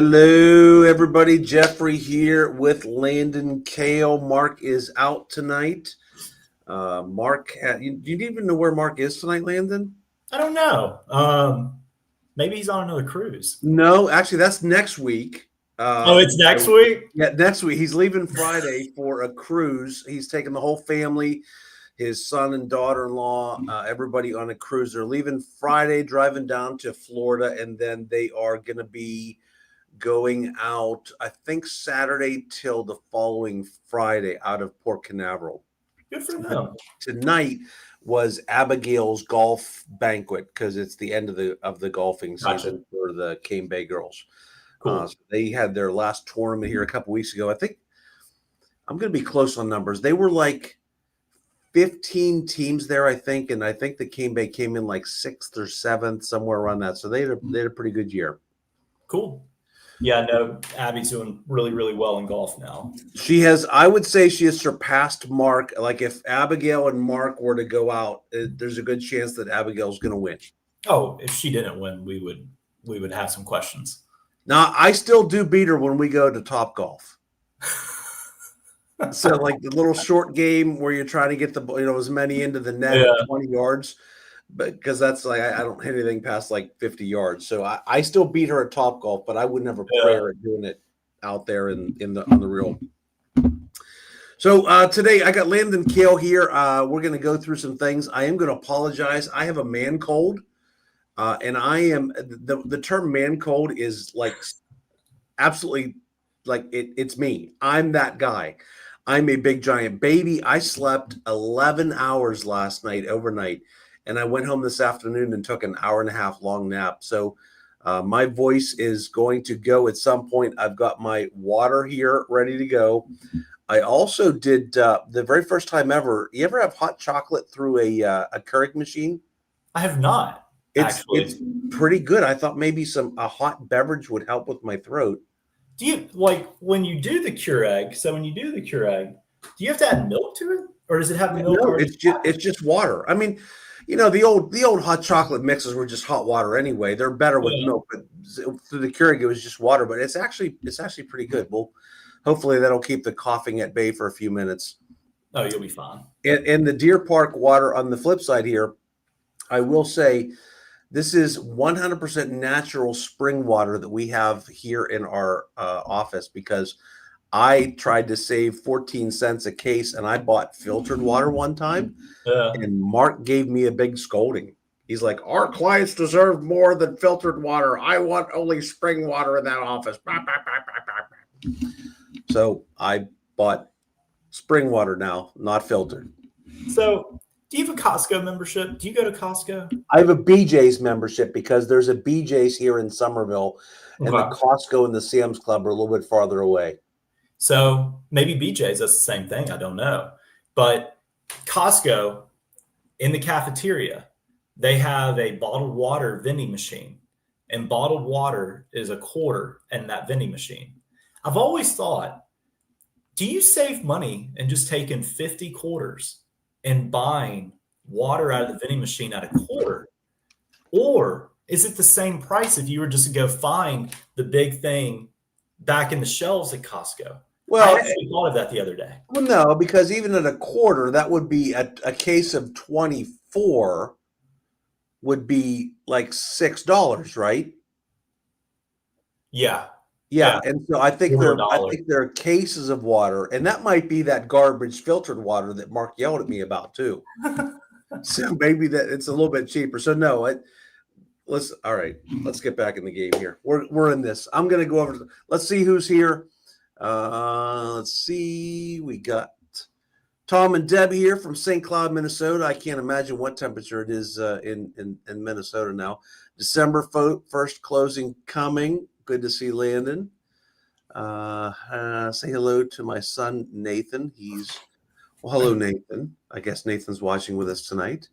Hello, everybody. Jeffrey here with Landon Kale. Mark is out tonight. Mark, do you even know where Mark is tonight, Landon? I don't know. Maybe he's on another cruise. No, actually, that's next week. It's next week? Yeah, next week. He's leaving Friday for a cruise. He's taking the whole family, his son and daughter-in-law, everybody on a cruise. They're leaving Friday, driving down to Florida, and then they are going to be going out, I think, Saturday till the following Friday out of Port Canaveral. Good for them. Tonight was Abigail's golf banquet because it's the end of the golfing season for the Cane Bay girls. Cool. So they had their last tournament here a couple weeks ago. I think I'm going to be close on numbers. They were like 15 teams there, I think, and I think the Cane Bay came in like 6th or 7th, somewhere around that. So they had a pretty good year. Cool. Yeah, no, Abby's doing really, really well in golf now. She has, I would say she has surpassed Mark. Like if Abigail and Mark were to go out, there's a good chance that Abigail's going to win. Oh, if she didn't win, we would have some questions. Now, I still do beat her when we go to Top Golf. So like the little short game where you're trying to get the, as many into the net at 20 yards. But because that's like I don't hit anything past like 50 yards, so I still beat her at Top Golf, but I would never play her at doing it out there on the real. So today I got Landon Kale here. We're going to go through some things. I am going to apologize. I have a man cold, and I am the term man cold is like absolutely like it's me. I'm that guy. I'm a big giant baby. I slept 11 hours last night overnight. And I went home this afternoon and took an hour-and-a-half long nap. So my voice is going to go at some point. I've got my water here ready to go. I also did the very first time ever. You ever have hot chocolate through a Keurig machine? I have not. It's pretty good. I thought maybe a hot beverage would help with my throat. Do you when you do the Keurig? So when you do the Keurig, do you have to add milk to it, or does it have milk? No, it's just water. I mean. The old hot chocolate mixes were just hot water anyway. They're better with milk, but through the Keurig it was just water. But it's actually pretty good. Well, hopefully that'll keep the coughing at bay for a few minutes. Oh, you'll be fine. And the Deer Park water on the flip side here, I will say, this is 100% natural spring water that we have here in our office because I tried to save 14 cents a case and I bought filtered water one time and Mark gave me a big scolding. He's like, our clients deserve more than filtered water. I want only spring water in that office. So I bought spring water now, not filtered. So do you have a Costco membership? Do you go to Costco? I have a BJ's membership because there's a BJ's here in Summerville and the Costco and the Sam's Club are a little bit farther away. So maybe BJ's, that's the same thing. I don't know. But Costco, in the cafeteria, they have a bottled water vending machine. And bottled water is $0.25 in that vending machine. I've always thought, do you save money in just taking 50 quarters and buying water out of the vending machine at $0.25? Or is it the same price if you were just to go find the big thing back in the shelves at Costco? Well, I actually thought of that the other day. Well, no, because even at $0.25, that would be a case of 24 would be like $6, right? Yeah. And so I think there are cases of water, and that might be that garbage filtered water that Mark yelled at me about too. So maybe that it's a little bit cheaper. So no, let's get back in the game here. We're in this. I'm going to go over. Let's see who's here. Let's see. We got Tom and Deb here from St. Cloud, Minnesota. I can't imagine what temperature it is in Minnesota now. December 1st closing coming. Good to see Landon. Say hello to my son, Nathan. Hello, Nathan. I guess Nathan's watching with us tonight.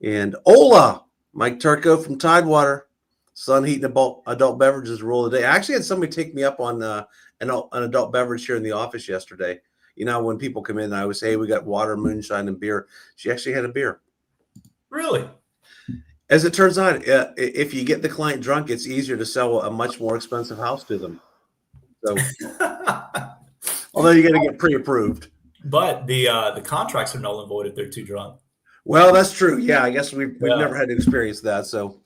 And Ola, Mike Turco from Tidewater. Sun heating adult beverages rule of the day. I actually had somebody take me up on an adult beverage here in the office yesterday. When people come in, I always say, hey, we got water, moonshine, and beer. She actually had a beer. Really? As it turns out, if you get the client drunk, it's easier to sell a much more expensive house to them. So, although you got to get pre-approved. But the contracts are null and void if they're too drunk. Well, that's true. Yeah, I guess we've never had to experience that. So,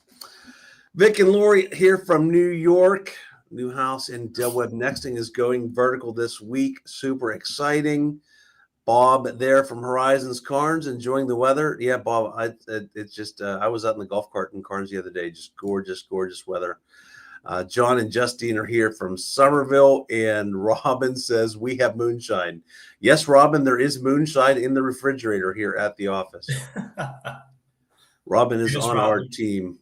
Vic and Lori here from New York. New house in Del Webb Nexting is going vertical this week. Super exciting. Bob there from Horizons Carnes enjoying the weather. Yeah, Bob, it's just I was out in the golf cart in Carnes the other day. Just gorgeous, gorgeous weather. John and Justine are here from Summerville, and Robin says we have moonshine. Yes, Robin, there is moonshine in the refrigerator here at the office. Robin is on our team.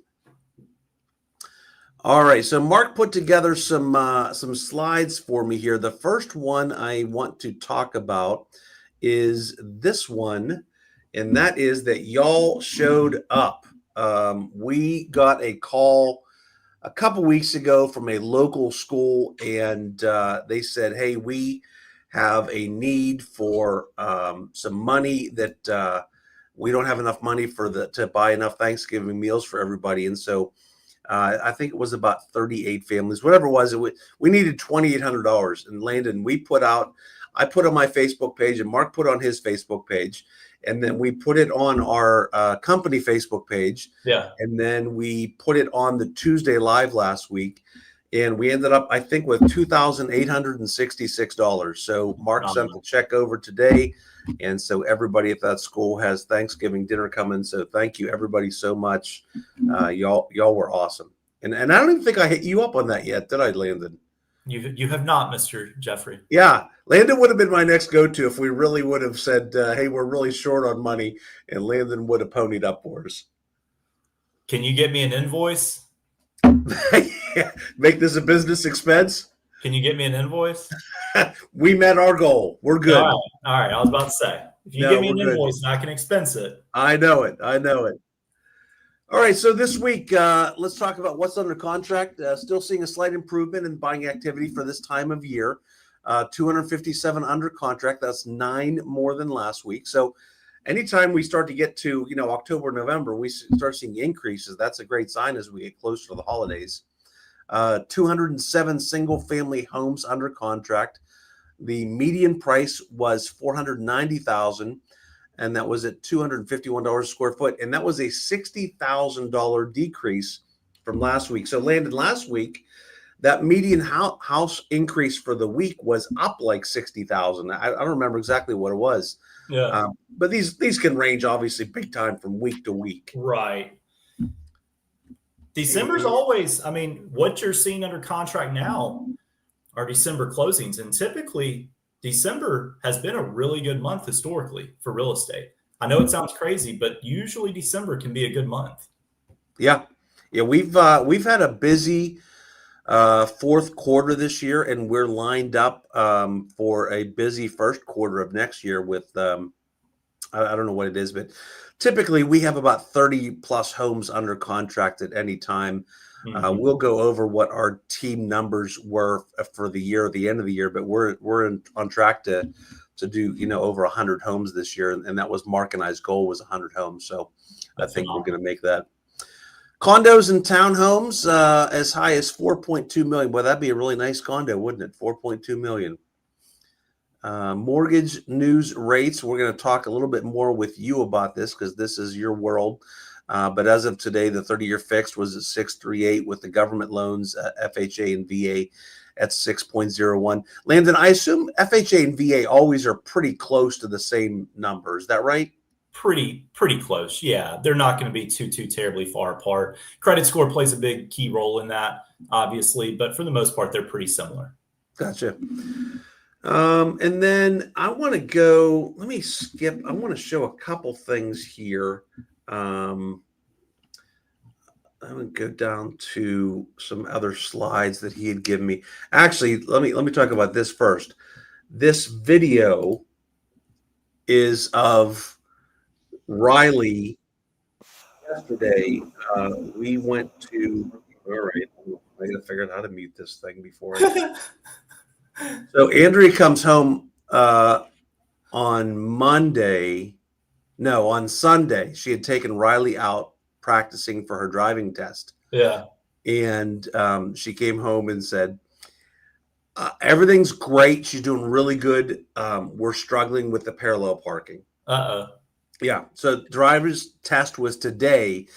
All right, so Mark put together some slides for me here. The first one I want to talk about is this one, and that is that y'all showed up. We got a call a couple weeks ago from a local school, and they said, hey, we have a need for some money that we don't have enough money to buy enough Thanksgiving meals for everybody. And so I think it was about 38 families, whatever it was. We needed $2,800. And Landon, I put on my Facebook page, and Mark put on his Facebook page, and then we put it on our company Facebook page. Yeah. And then we put it on the Tuesday Live last week, and we ended up, I think, with $2,866. So Mark sent the check over today, and so everybody at that school has Thanksgiving dinner coming. So thank you, everybody, so much. Y'all were awesome. And I don't even think I hit you up on that yet, did I, Landon? You have not, Mr. Jeffrey. Yeah, Landon would have been my next go-to if we really would have said, hey, we're really short on money, and Landon would have ponied up for us. Can you get me an invoice? Make this a business expense? Can you get me an invoice? We met our goal. We're good. All right. I was about to say, if you give me an invoice, I can expense it. I know it. All right, so this week, let's talk about what's under contract. Still seeing a slight improvement in buying activity for this time of year. 257 under contract. That's 9 more than last week. So anytime we start to get to, October, November, we start seeing increases. That's a great sign as we get closer to the holidays. 207 single-family homes under contract. The median price was $490,000. And that was at $251 a square foot. And that was a $60,000 decrease from last week. So Landon, last week, that median house increase for the week was up like 60,000. I don't remember exactly what it was. Yeah. But these can range obviously big time from week to week. Right. December's always, what you're seeing under contract now are December closings. And typically December has been a really good month historically for real estate. I know it sounds crazy, but usually December can be a good month. Yeah. We've had a busy fourth quarter this year, and we're lined up for a busy first quarter of next year with I don't know what it is, but typically we have about 30 plus homes under contract at any time. Mm-hmm. We'll go over what our team numbers were for the year, at the end of the year, but we're on track to do over 100 homes this year, and that was Mark and I's goal, was 100 homes. So I think we're going to make that. Condos and townhomes as high as 4.2 million. Well, that'd be a really nice condo, wouldn't it? 4.2 million. Mortgage news rates. We're going to talk a little bit more with you about this because this is your world. But as of today, the 30-year fixed was at 6.38 with the government loans, FHA and VA at 6.01. Landon, I assume FHA and VA always are pretty close to the same number. Is that right? Pretty close. Yeah, they're not going to be too terribly far apart. Credit score plays a big key role in that, obviously, but for the most part, they're pretty similar. Gotcha. And then I want to go. Let me skip. I want to show a couple things here. I'm going to go down to some other slides that he had given me. Actually, let me talk about this first. This video is of Riley. Yesterday, we went to. All right, I got to figure out how to mute this thing before. So Andrea comes home on Sunday. She had taken Riley out practicing for her driving test. Yeah. And she came home and said, everything's great. She's doing really good. We're struggling with the parallel parking. Yeah. So driver's test was today.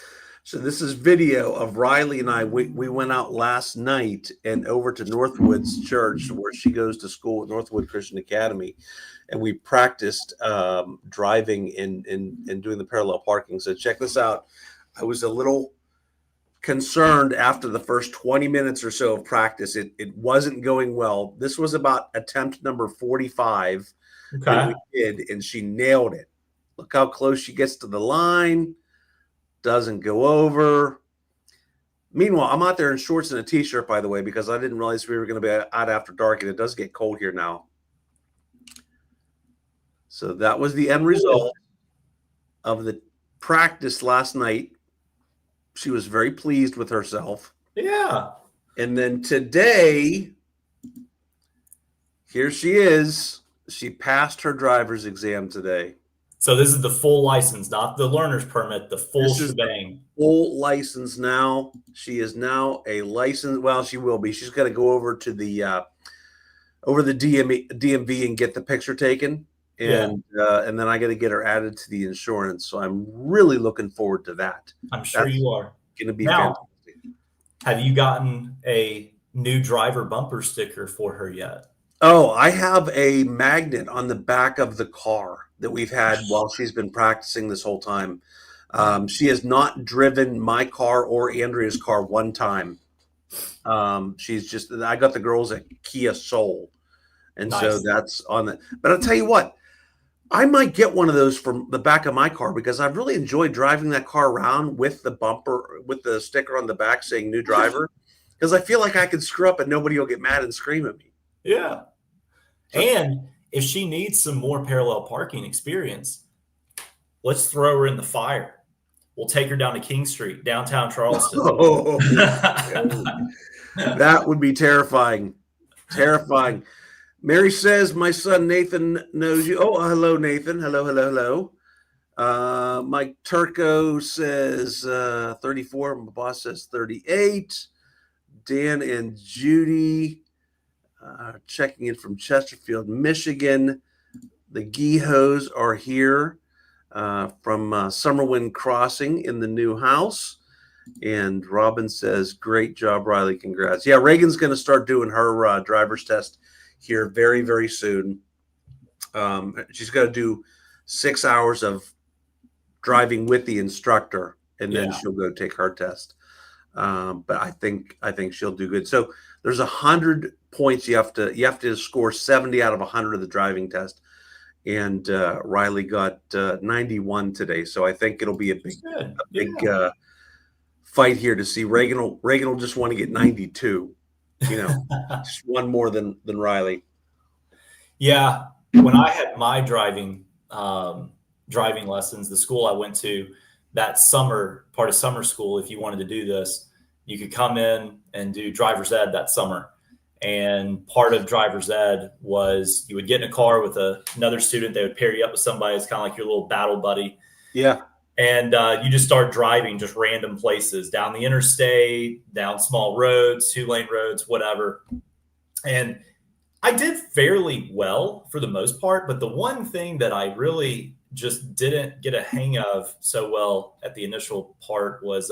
So this is video of Riley and I. We went out last night and over to Northwood's church where she goes to school at Northwood Christian Academy. And we practiced driving and doing the parallel parking. So check this out. I was a little concerned after the first 20 minutes or so of practice. It wasn't going well. This was about attempt number 45. Okay. And we did, and she nailed it. Look how close she gets to the line. Doesn't go over. Meanwhile, I'm out there in shorts and a t-shirt, by the way, because I didn't realize we were going to be out after dark, and it does get cold here now. So that was the end result of the practice last night. She was very pleased with herself. Yeah. And then today, here she is. She passed her driver's exam today. So this is the full license, not the learner's permit, the full shebang. Full license now. She is now a licensed. Well, she will be. She's going to go over to the DMV and get the picture taken. And then I got to get her added to the insurance. So I'm really looking forward to that. I'm sure you are. Going to be now, fantastic. Have you gotten a new driver bumper sticker for her yet? Oh, I have a magnet on the back of the car that we've had while she's been practicing this whole time. She has not driven my car or Andrea's car one time. I got the girls at Kia Soul. And nice. So that's on it. But I'll tell you what, I might get one of those from the back of my car because I've really enjoyed driving that car around with the bumper, with the sticker on the back saying new driver, because I feel like I could screw up and nobody will get mad and scream at me. Yeah. And if she needs some more parallel parking experience, let's throw her in the fire. We'll take her down to King Street, downtown Charleston. That would be terrifying. Terrifying. Mary says, my son Nathan knows you. Oh, hello, Nathan. Hello. Mike Turco says 34. My boss says 38. Dan and Judy checking in from Chesterfield, Michigan. The Gehos are here from Summerwind Crossing in the new house. And Robin says, great job, Riley. Congrats. Yeah, Reagan's going to start doing her driver's test here very, very soon. She's got to do 6 hours of driving with the instructor, and then she'll go take her test. But I think she'll do good. So there's 100 points. You have to score 70 out of 100 of the driving test. And Riley got 91 today. So I think it'll be a big fight here to see. Reagan will just want to get 92. Just one more than Riley. Yeah. When I had my driving lessons, the school I went to, that part of summer school, if you wanted to do this, you could come in and do driver's ed that summer. And part of driver's ed was you would get in a car with another student. They would pair you up with somebody. It's kind of like your little battle buddy. Yeah. And you just start driving just random places, down the interstate, down small roads, 2-lane roads, whatever. And I did fairly well for the most part. But the one thing that I really just didn't get a hang of so well at the initial part was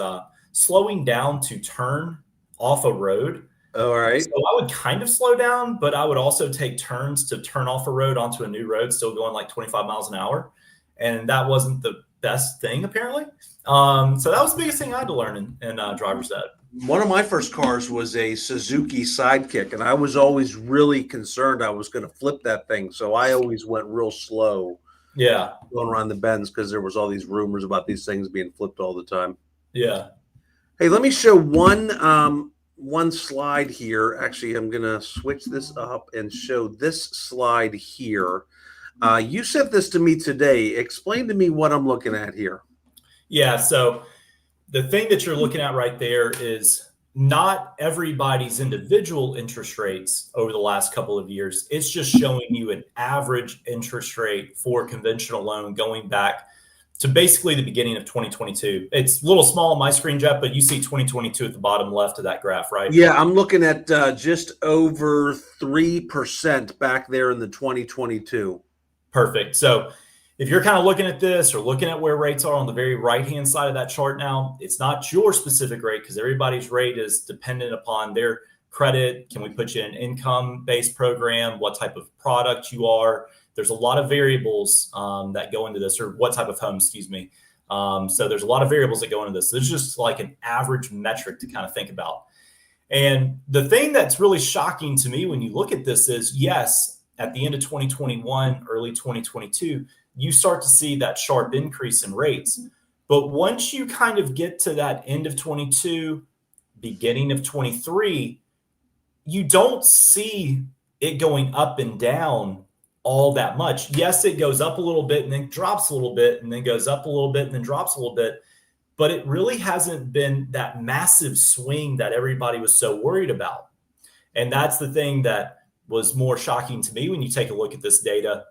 slowing down to turn off a road. All right. So I would kind of slow down, but I would also take turns to turn off a road onto a new road, still going like 25 miles an hour. And that wasn't the best thing, apparently. So that was the biggest thing I had to learn in driver's ed. One of my first cars was a Suzuki Sidekick, and I was always really concerned I was going to flip that thing. So I always went real slow. Yeah. Going around the bends because there was all these rumors about these things being flipped all the time. Yeah. Hey, let me show one slide here. Actually, I'm going to switch this up and show this slide here. You sent this to me today. Explain to me what I'm looking at here. Yeah. So the thing that you're looking at right there is not everybody's individual interest rates over the last couple of years. It's just showing you an average interest rate for a conventional loan going back to basically the beginning of 2022. It's a little small on my screen, Jeff, but you see 2022 at the bottom left of that graph, right? Yeah, I'm looking at just over 3% back there in the 2022. Perfect. So if you're kind of looking at this or looking at where rates are on the very right-hand side of that chart now, it's not your specific rate because everybody's rate is dependent upon their credit. Can we put you in an income-based program? What type of product you are? There's a lot of variables that go into this, or what type of home, excuse me. So there's a lot of variables that go into this. There's just like an average metric to kind of think about. And the thing that's really shocking to me when you look at this is, yes, at the end of 2021, early 2022, you start to see that sharp increase in rates. But once you kind of get to that end of 22, beginning of 23, you don't see it going up and down all that much. Yes, it goes up a little bit and then drops a little bit and then goes up a little bit and then drops a little bit. But it really hasn't been that massive swing that everybody was so worried about. And that's the thing that was more shocking to me when you take a look at this data,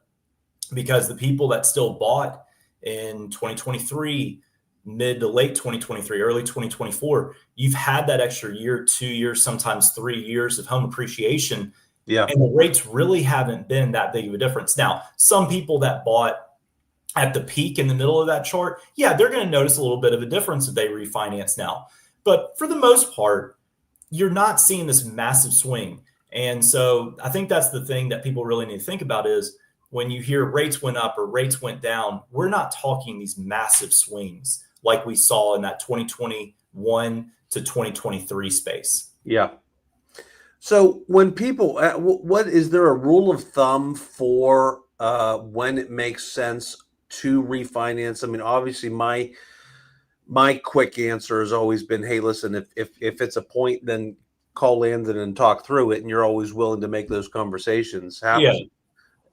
because the people that still bought in 2023, mid to late 2023, early 2024, you've had that extra year, 2 years, sometimes 3 years of home appreciation. Yeah. And the rates really haven't been that big of a difference. Now, some people that bought at the peak in the middle of that chart, yeah, they're going to notice a little bit of a difference if they refinance now. But for the most part, you're not seeing this massive swing. And so I think that's the thing that people really need to think about is when you hear rates went up or rates went down, we're not talking these massive swings like we saw in that 2021 to 2023 space. Yeah. So when people, what is there a rule of thumb for when it makes sense to refinance? I mean, obviously my quick answer has always been, hey, listen, if it's a point, then call Landon and talk through it. And you're always willing to make those conversations happen. Yeah.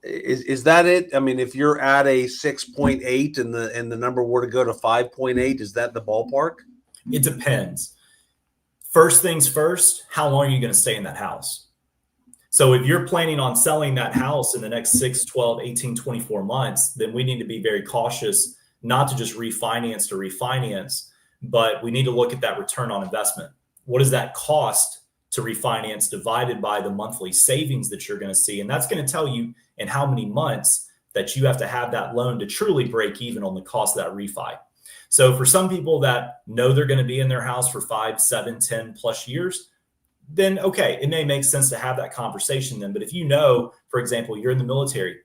Is that it? I mean, if you're at a 6.8 and the number were to go to 5.8, is that the ballpark? It depends. First things first, how long are you going to stay in that house? So if you're planning on selling that house in the next 6, 12, 18, 24 months, then we need to be very cautious not to just refinance, but we need to look at that return on investment. What does that cost to refinance divided by the monthly savings that you're going to see? And that's going to tell you in how many months that you have to have that loan to truly break even on the cost of that refi. So for some people that know they're going to be in their house for 5, 7, 10 plus years, then okay, it may make sense to have that conversation then. But if you know, for example, you're in the military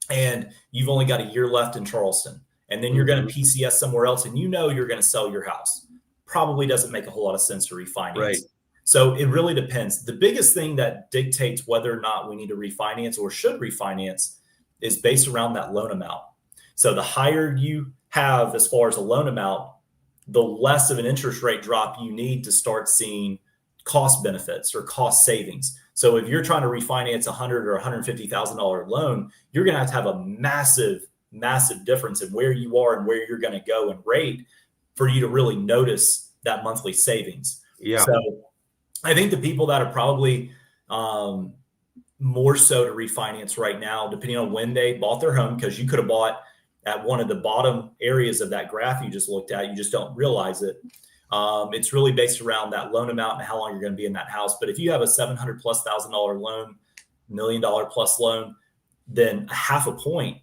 and you've only got a year left in Charleston, and then you're going to PCS somewhere else and you know you're going to sell your house, probably doesn't make a whole lot of sense to refinance. Right. So it really depends. The biggest thing that dictates whether or not we need to refinance or should refinance is based around that loan amount. So the higher you have as far as a loan amount, the less of an interest rate drop you need to start seeing cost benefits or cost savings. So if you're trying to refinance $100,000 or $150,000 loan, you're going to have a massive difference in where you are and where you're going to go in rate for you to really notice that monthly savings. Yeah. So I think the people that are probably more so to refinance right now, depending on when they bought their home, because you could have bought at one of the bottom areas of that graph you just looked at, you just don't realize it. It's really based around that loan amount and how long you're going to be in that house. But if you have a $700,000+ loan, $1 million+ loan, then a half a point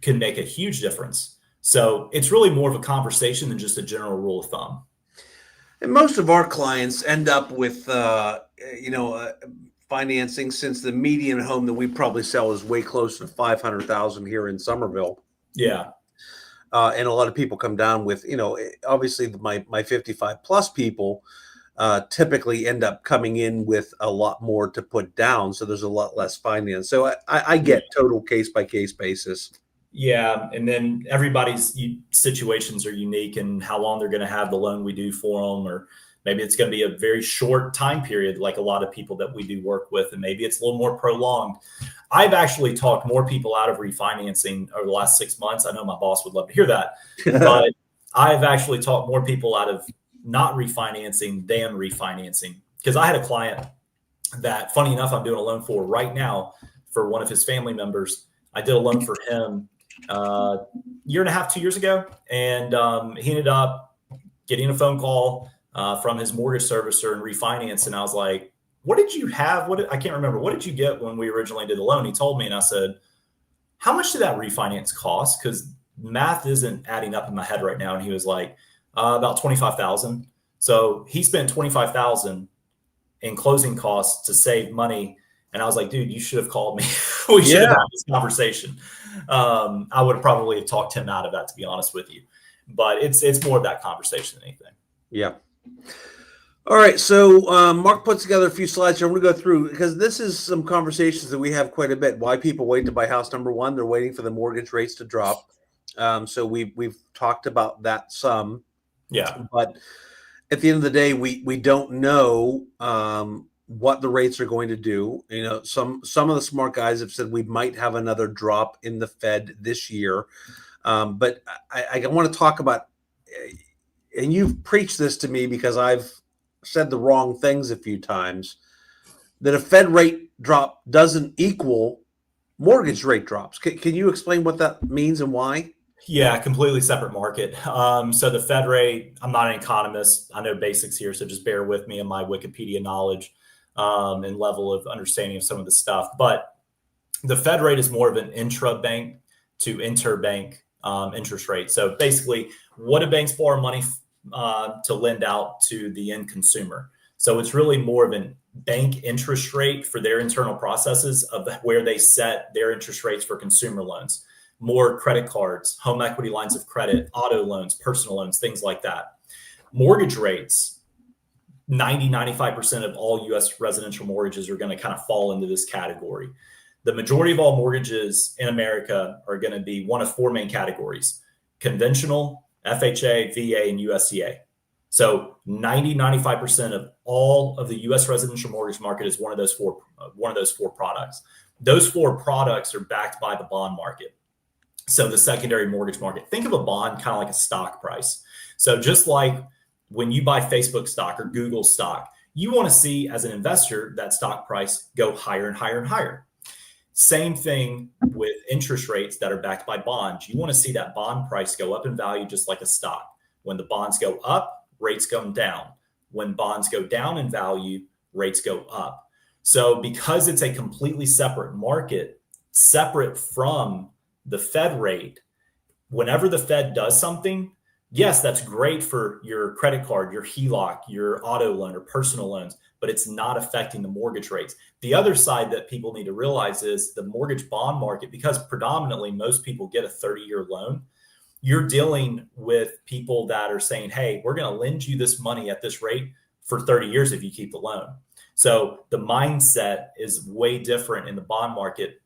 can make a huge difference. So it's really more of a conversation than just a general rule of thumb. And most of our clients end up with, financing, since the median home that we probably sell is way closer to $500,000 here in Summerville. Yeah. And a lot of people come down with, obviously my 55 plus people typically end up coming in with a lot more to put down. So there's a lot less finance. So I get total case by case basis. Yeah. And then everybody's situations are unique and how long they're going to have the loan we do for them, or maybe it's going to be a very short time period, like a lot of people that we do work with, and maybe it's a little more prolonged. I've actually talked more people out of refinancing over the last 6 months. I know my boss would love to hear that, but I've actually talked more people out of not refinancing than refinancing. Because I had a client that, funny enough, I'm doing a loan for right now for one of his family members. I did a loan for him year and a half, 2 years ago. And he ended up getting a phone call from his mortgage servicer and refinance. And I was like, what did you have? I can't remember. What did you get when we originally did the loan? He told me, and I said, how much did that refinance cost? Because math isn't adding up in my head right now. And he was like, about $25,000. So he spent $25,000 in closing costs to save money. And I was like, dude, you should have called me. We should have had this conversation. I would have probably talked him out of that, to be honest with you. But it's more of that conversation than anything. Yeah. All right. So Mark puts together a few slides here. I'm going to go through because this is some conversations that we have quite a bit. Why people wait to buy house. Number one, they're waiting for the mortgage rates to drop. So we've talked about that some. Yeah. But at the end of the day, we don't know what the rates are going to do. You know, some of the smart guys have said we might have another drop in the Fed this year. But I want to talk about, and you've preached this to me because I've said the wrong things a few times, that a Fed rate drop doesn't equal mortgage rate drops. Can you explain what that means and why? Yeah, completely separate market. So the Fed rate, I'm not an economist. I know basics here, so just bear with me in my Wikipedia knowledge and level of understanding of some of the stuff. But the Fed rate is more of an intra-bank to interbank interest rate. So basically, what do banks borrow money to lend out to the end consumer? So it's really more of a bank interest rate for their internal processes of where they set their interest rates for consumer loans. More credit cards, home equity lines of credit, auto loans, personal loans, things like that. Mortgage rates, 95% of all U.S. residential mortgages are going to kind of fall into this category. The majority of all mortgages in America are going to be one of four main categories: conventional, FHA, VA, and USDA. So 95% of all of the U.S. residential mortgage market is one of those four products. Those four products are backed by the bond market. So the secondary mortgage market, think of a bond kind of like a stock price. So just like when you buy Facebook stock or Google stock, you want to see as an investor that stock price go higher and higher and higher. Same thing with interest rates that are backed by bonds. You want to see that bond price go up in value just like a stock. When the bonds go up, rates come down. When bonds go down in value, rates go up. So because it's a completely separate market, separate from the Fed rate, whenever the Fed does something, yes, that's great for your credit card, your HELOC, your auto loan or personal loans, but it's not affecting the mortgage rates. The other side that people need to realize is the mortgage bond market, because predominantly most people get a 30-year loan, you're dealing with people that are saying, hey, we're going to lend you this money at this rate for 30 years if you keep the loan. So the mindset is way different in the bond market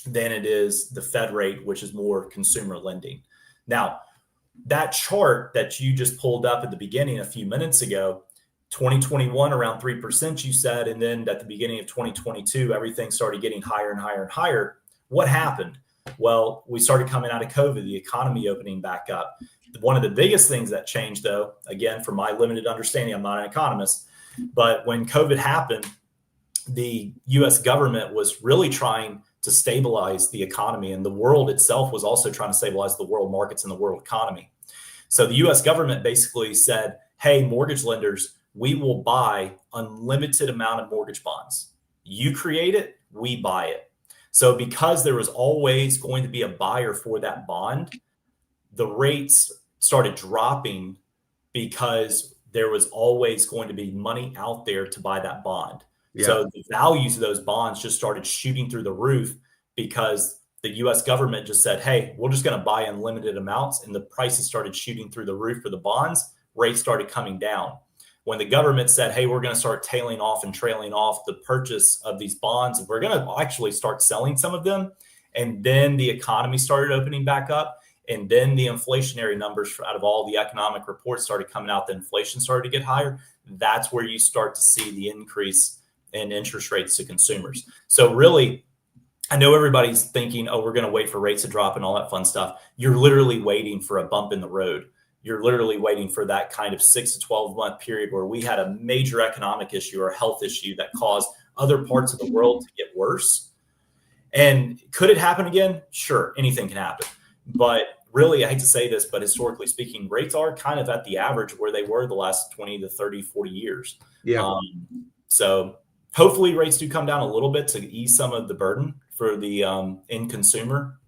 than it is the Fed rate, which is more consumer lending. Now, that chart that you just pulled up at the beginning a few minutes ago, 2021 around 3%, you said, and then at the beginning of 2022, everything started getting higher and higher and higher. What happened? Well, we started coming out of COVID, the economy opening back up. One of the biggest things that changed, though, again, from my limited understanding, I'm not an economist, but when COVID happened, the U.S. government was really trying to stabilize the economy, and the world itself was also trying to stabilize the world markets and the world economy. So the U.S. government basically said, hey, mortgage lenders, we will buy unlimited amount of mortgage bonds. You create it, we buy it. So because there was always going to be a buyer for that bond, the rates started dropping because there was always going to be money out there to buy that bond. Yeah. So the values of those bonds just started shooting through the roof because the U.S. government just said, hey, we're just going to buy unlimited amounts. And the prices started shooting through the roof for the bonds. Rates started coming down. When the government said, hey, we're going to start trailing off the purchase of these bonds, we're going to actually start selling some of them. And then the economy started opening back up. And then the inflationary numbers out of all the economic reports started coming out. The inflation started to get higher. That's where you start to see the increase in interest rates to consumers. So really, I know everybody's thinking, oh, we're going to wait for rates to drop and all that fun stuff. You're literally waiting for a bump in the road. You're literally waiting for that kind of 6 to 12 month period where we had a major economic issue or health issue that caused other parts of the world to get worse. And could it happen again? Sure, anything can happen. But really, I hate to say this, but historically speaking, rates are kind of at the average where they were the last 20 to 30, 40 years. Yeah. So hopefully rates do come down a little bit to ease some of the burden for the end consumer,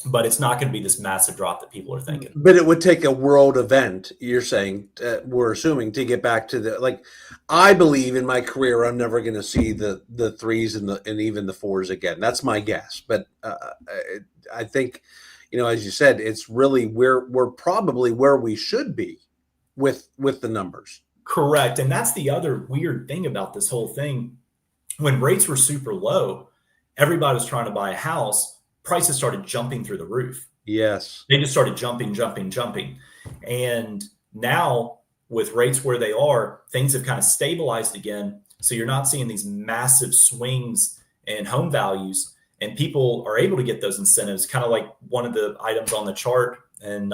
but it's not going to be this massive drop that people are thinking. But it would take a world event, you're saying, we're assuming, to get back to the, like, I believe in my career, I'm never going to see the threes and even the fours again. That's my guess. But I think, as you said, it's really we're probably where we should be with the numbers. Correct. And that's the other weird thing about this whole thing. When rates were super low, everybody was trying to buy a house. Prices started jumping through the roof. Yes. They just started jumping. And now with rates where they are, things have kind of stabilized again. So you're not seeing these massive swings in home values, and people are able to get those incentives, kind of like one of the items on the chart, and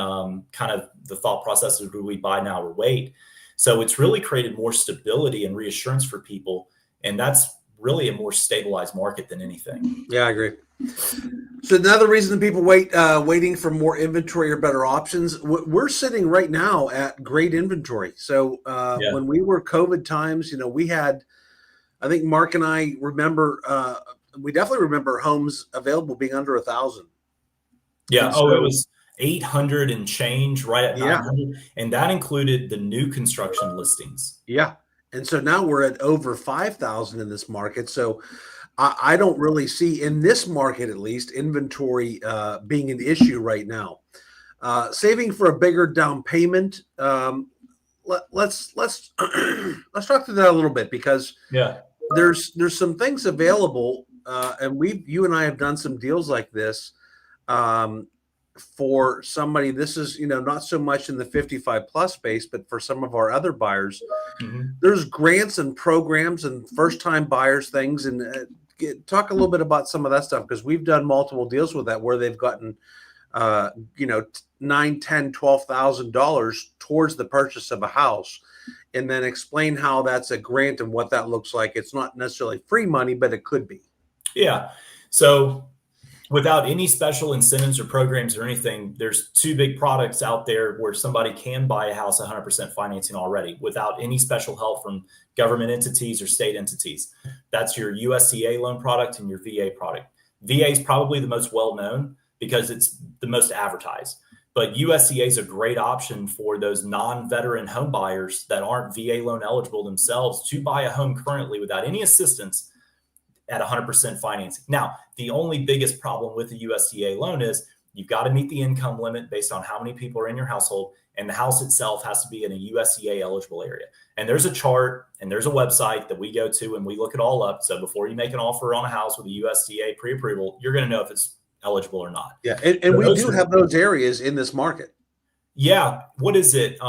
kind of the thought process of, do we buy now or wait? So it's really created more stability and reassurance for people. And that's really a more stabilized market than anything. Yeah, I agree. So another reason people waiting for more inventory or better options, we're sitting right now at great inventory. So when we were COVID times, we had, I think Mark and I remember, we definitely remember homes available being under 1,000. Yeah. It was 800 and change, right at 900. And that included the new construction listings. Yeah. And so now we're at over 5,000 in this market. So I don't really see, in this market at least, inventory being an issue right now. Saving for a bigger down payment. Let's talk through that a little bit, because there's some things available, and you and I have done some deals like this. For somebody, this is, not so much in the 55 plus space, but for some of our other buyers, there's grants and programs and first time buyers things. And talk a little bit about some of that stuff, because we've done multiple deals with that where they've gotten, $9,000, $10,000, $12,000 towards the purchase of a house, and then explain how that's a grant and what that looks like. It's not necessarily free money, but it could be. Yeah. So without any special incentives or programs or anything, there's two big products out there where somebody can buy a house 100% financing already without any special help from government entities or state entities. That's your USDA loan product and your VA product. VA is probably the most well-known because it's the most advertised. But USDA is a great option for those non-veteran home buyers that aren't VA loan eligible themselves to buy a home currently without any assistance at 100% financing. Now, the only biggest problem with the USDA loan is you've got to meet the income limit based on how many people are in your household, and the house itself has to be in a USDA eligible area. And there's a chart and there's a website that we go to and we look it all up. So before you make an offer on a house with a USDA pre-approval, you're going to know if it's eligible or not. Yeah, and we do have those areas in this market. Yeah. What is it?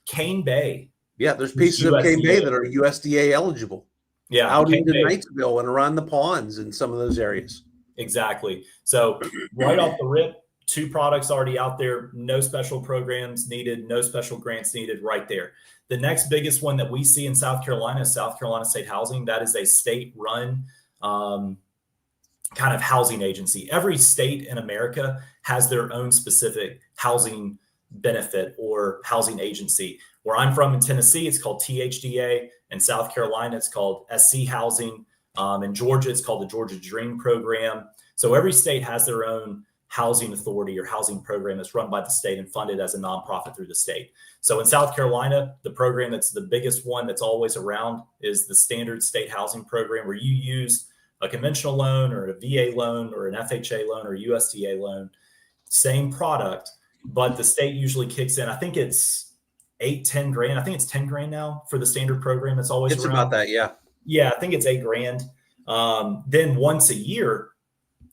Cane Bay. Yeah, there's pieces of Cane Bay that are USDA eligible. Yeah, out into Knightsville and around the ponds in some of those areas. Exactly. So right off the rip, two products already out there, no special programs needed, no special grants needed, right there. The next biggest one that we see in South Carolina is South Carolina State Housing. That is a state-run kind of housing agency. Every state in America has their own specific housing benefit or housing agency. Where I'm from in Tennessee, it's called THDA. In South Carolina, it's called SC Housing. In Georgia, it's called the Georgia Dream Program. So every state has their own housing authority or housing program that's run by the state and funded as a nonprofit through the state. So in South Carolina, the program that's the biggest one that's always around is the Standard State Housing Program, where you use a conventional loan or a VA loan or an FHA loan or a USDA loan, same product, but the state usually kicks in. I think it's $8-10 grand. I think it's 10 grand now for the standard program. That's always it's around. About that. Yeah. Yeah. I think it's $8 grand. Then once a year,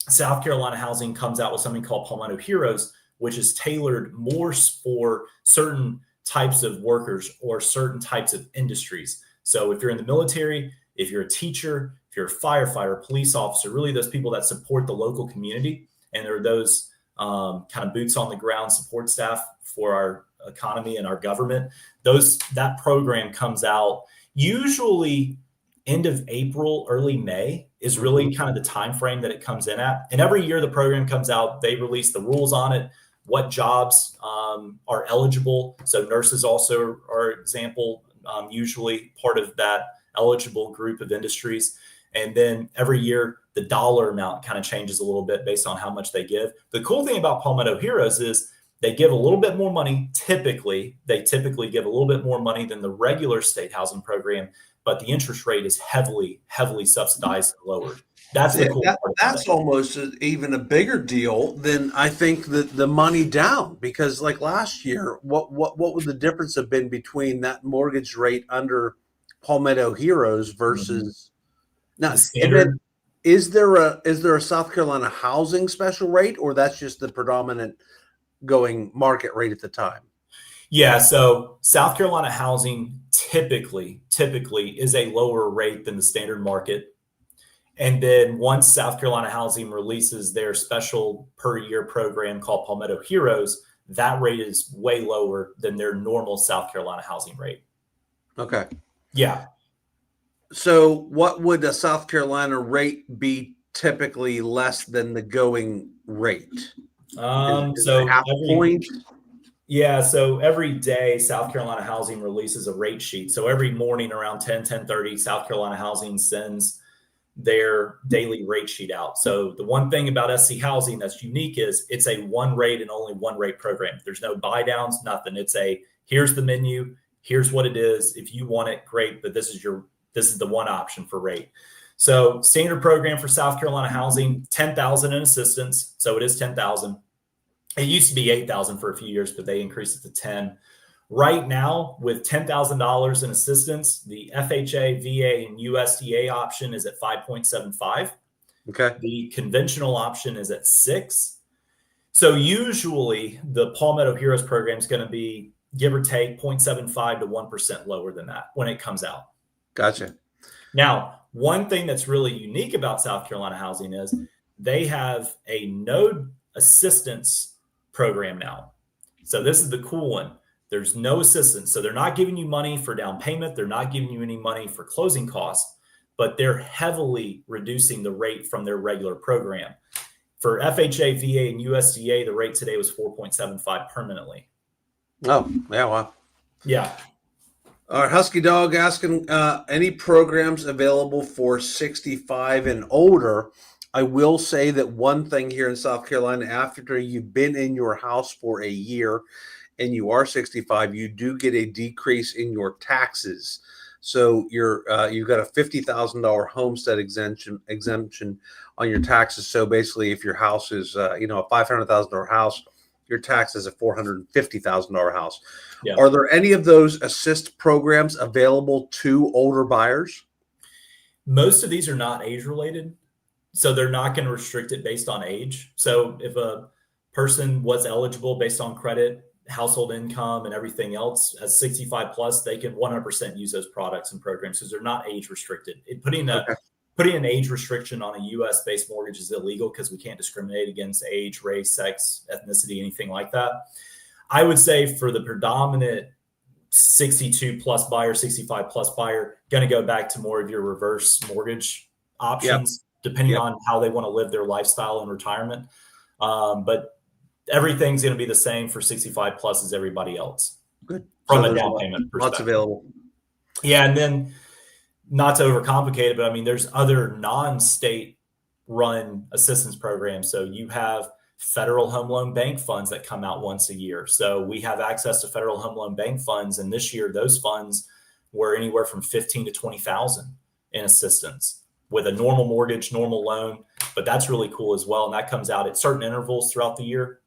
South Carolina Housing comes out with something called Palmetto Heroes, which is tailored more for certain types of workers or certain types of industries. So if you're in the military, if you're a teacher, if you're a firefighter, police officer, really those people that support the local community, and there are those kind of boots on the ground support staff for our economy and our government, that program comes out usually end of April, early May is really kind of the time frame that it comes in at. And every year the program comes out, they release the rules on it, what jobs are eligible. So nurses also are example, usually part of that eligible group of industries. And then every year the dollar amount kind of changes a little bit based on how much they give. The cool thing about Palmetto Heroes is they give a little bit more money. They typically give a little bit more money than the regular state housing program, but the interest rate is heavily subsidized and lowered. That's the cool part. That's almost even a bigger deal than I think the money down, because like last year, what would the difference have been between that mortgage rate under Palmetto Heroes versus now? And then is there a South Carolina housing special rate, or that's just the predominant going market rate at the time? Yeah, so South Carolina housing typically is a lower rate than the standard market. And then once South Carolina housing releases their special per year program called Palmetto Heroes, that rate is way lower than their normal South Carolina housing rate. Okay. Yeah. So what would a South Carolina rate be typically less than the going rate? So half point? Yeah, so every day South Carolina Housing releases a rate sheet. So every morning around 10:30, South Carolina Housing sends their daily rate sheet out. So the one thing about SC Housing that's unique is it's a one rate and only one rate program. There's no buy downs, nothing. It's here's the menu, here's what it is. If you want it, great, but this is the one option for rate. So standard program for South Carolina Housing, $10,000 in assistance. So it is $10,000. It used to be $8,000 for a few years, but they increased it to $10,000. Right now, with $10,000 in assistance, the FHA, VA, and USDA option is at 5.75. Okay. The conventional option is at 6. So usually the Palmetto Heroes program is going to be give or take 0.75 to 1% lower than that when it comes out. Gotcha. Now, one thing that's really unique about South Carolina Housing is they have a no assistance program now. So this is the cool one. There's no assistance. So they're not giving you money for down payment. They're not giving you any money for closing costs, but they're heavily reducing the rate from their regular program. For FHA, VA, and USDA, the rate today was 4.75 permanently. Oh, yeah, wow. Yeah. Our Husky Dog asking any programs available for 65 and older. I will say that one thing here in South Carolina, after you've been in your house for a year and you are 65, you do get a decrease in your taxes. So you've got a $50,000 homestead exemption on your taxes. So basically, if your house is a $500,000 house, your tax is a $450,000 house. Yeah. Are there any of those assist programs available to older buyers? Most of these are not age related. So they're not going to restrict it based on age. So if a person was eligible based on credit, household income, and everything else as 65 plus, they can 100% use those products and programs because they're not age restricted. Putting an age restriction on a U.S. based mortgage is illegal because we can't discriminate against age, race, sex, ethnicity, anything like that. I would say for the predominant 62 plus buyer, 65 plus buyer, going to go back to more of your reverse mortgage options. Yep. Depending on how they want to live their lifestyle in retirement. But everything's going to be the same for 65 plus as everybody else. Good. From a down payment perspective. Lots available. Yeah. And then not to overcomplicate it, but I mean, there's other non-state run assistance programs. So you have federal home loan bank funds that come out once a year. So we have access to federal home loan bank funds. And this year, those funds were anywhere from 15 to 20,000 in assistance with a normal mortgage, normal loan, but that's really cool as well. And that comes out at certain intervals throughout the year.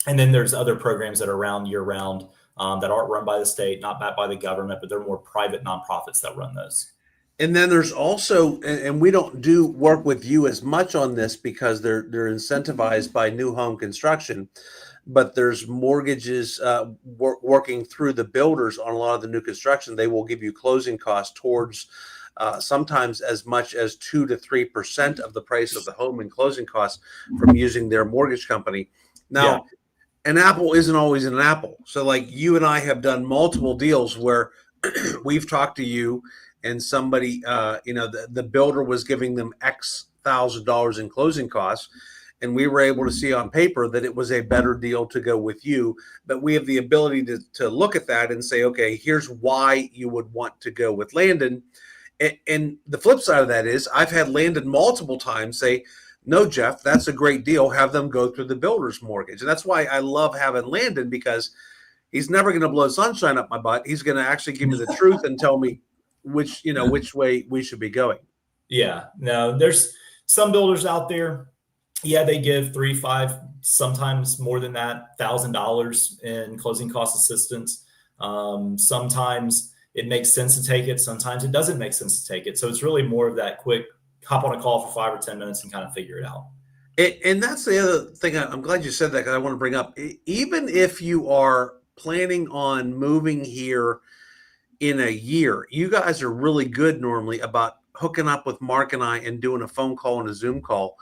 And then there's other programs that are around year round that aren't run by the state, not backed by the government, but they're more private nonprofits that run those. And then there's also, and we don't do work with you as much on this because they're incentivized by new home construction, but there's mortgages working through the builders on a lot of the new construction. They will give you closing costs towards sometimes as much as 2 to 3% of the price of the home and closing costs from using their mortgage company. Now, an apple isn't always an apple. So like you and I have done multiple deals where we've talked to you and somebody, the builder was giving them X $1,000 in closing costs, and we were able to see on paper that it was a better deal to go with you. But we have the ability to look at that and say, okay, here's why you would want to go with Landon. And the flip side of that is I've had Landon multiple times say, no, Jeff, that's a great deal. Have them go through the builder's mortgage. And that's why I love having Landon, because he's never going to blow sunshine up my butt. He's going to actually give me the truth and tell me which way we should be going. Yeah, no, there's some builders out there. Yeah, they give 3, 5, sometimes more than that, $1,000 in closing cost assistance. Sometimes it makes sense to take it. Sometimes it doesn't make sense to take it. So it's really more of that quick hop on a call for 5 or 10 minutes and kind of figure it out. And that's the other thing. I'm glad you said that, because I want to bring up, even if you are planning on moving here in a year, you guys are really good normally about hooking up with Mark and I and doing a phone call and a Zoom call,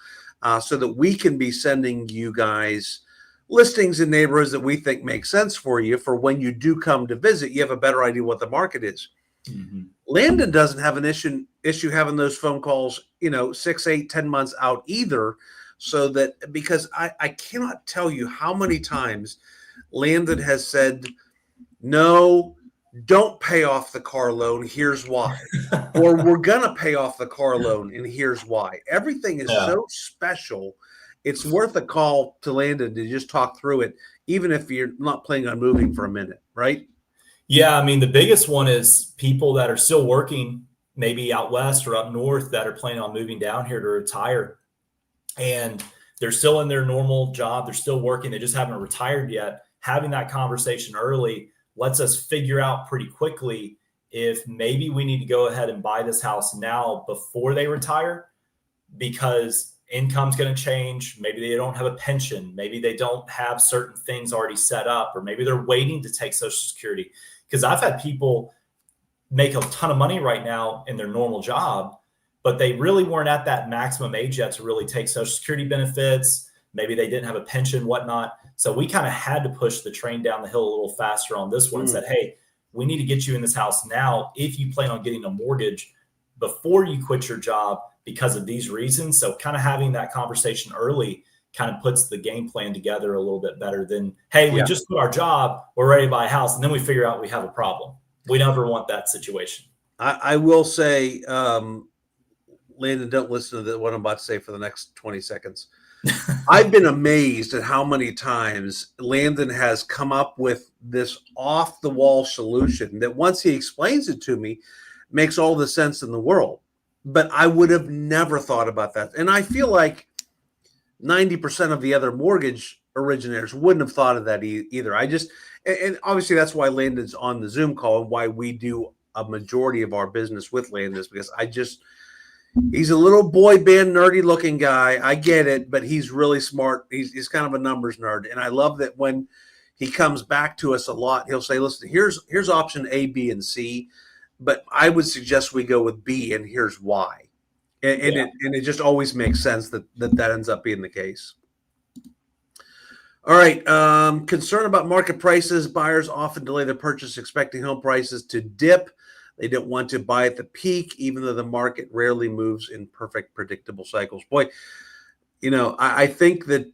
so that we can be sending you guys listings in neighborhoods that we think make sense for you, for when you do come to visit, you have a better idea what the market is. Mm-hmm. Landon doesn't have an issue having those phone calls, 6, 8, 10 months out either. So that, because I cannot tell you how many times Landon has said, no, don't pay off the car loan. Here's why. Or we're going to pay off the car loan, and here's why. Everything is so special. It's worth a call to Landon to just talk through it, even if you're not planning on moving for a minute, right? Yeah, I mean, the biggest one is people that are still working, maybe out west or up north, that are planning on moving down here to retire. And they're still in their normal job. They're still working. They just haven't retired yet. Having that conversation early lets us figure out pretty quickly if maybe we need to go ahead and buy this house now before they retire, because income's going to change. Maybe they don't have a pension. Maybe they don't have certain things already set up, or maybe they're waiting to take Social Security. Because I've had people make a ton of money right now in their normal job, but they really weren't at that maximum age yet to really take Social Security benefits. Maybe they didn't have a pension, whatnot. So we kind of had to push the train down the hill a little faster on this one and said, hey, we need to get you in this house now if you plan on getting a mortgage before you quit your job because of these reasons. So kind of having that conversation early kind of puts the game plan together a little bit better than, hey, we just quit our job, we're ready to buy a house, and then we figure out we have a problem. We never want that situation. I will say, Landon, don't listen to what I'm about to say for the next 20 seconds. I've been amazed at how many times Landon has come up with this off-the-wall solution that, once he explains it to me, makes all the sense in the world. But I would have never thought about that. And I feel like 90% of the other mortgage originators wouldn't have thought of that either. And obviously that's why Landon's on the Zoom call, and why we do a majority of our business with Landon, because he's a little boy band nerdy looking guy. I get it, but he's really smart. He's kind of a numbers nerd. And I love that when he comes back to us a lot, he'll say, listen, here's option A, B, and C, but I would suggest we go with B, and here's why. And it just always makes sense that ends up being the case. All right. Concern about market prices. Buyers often delay their purchase, expecting home prices to dip. They don't want to buy at the peak, even though the market rarely moves in perfect, predictable cycles. Boy, I think that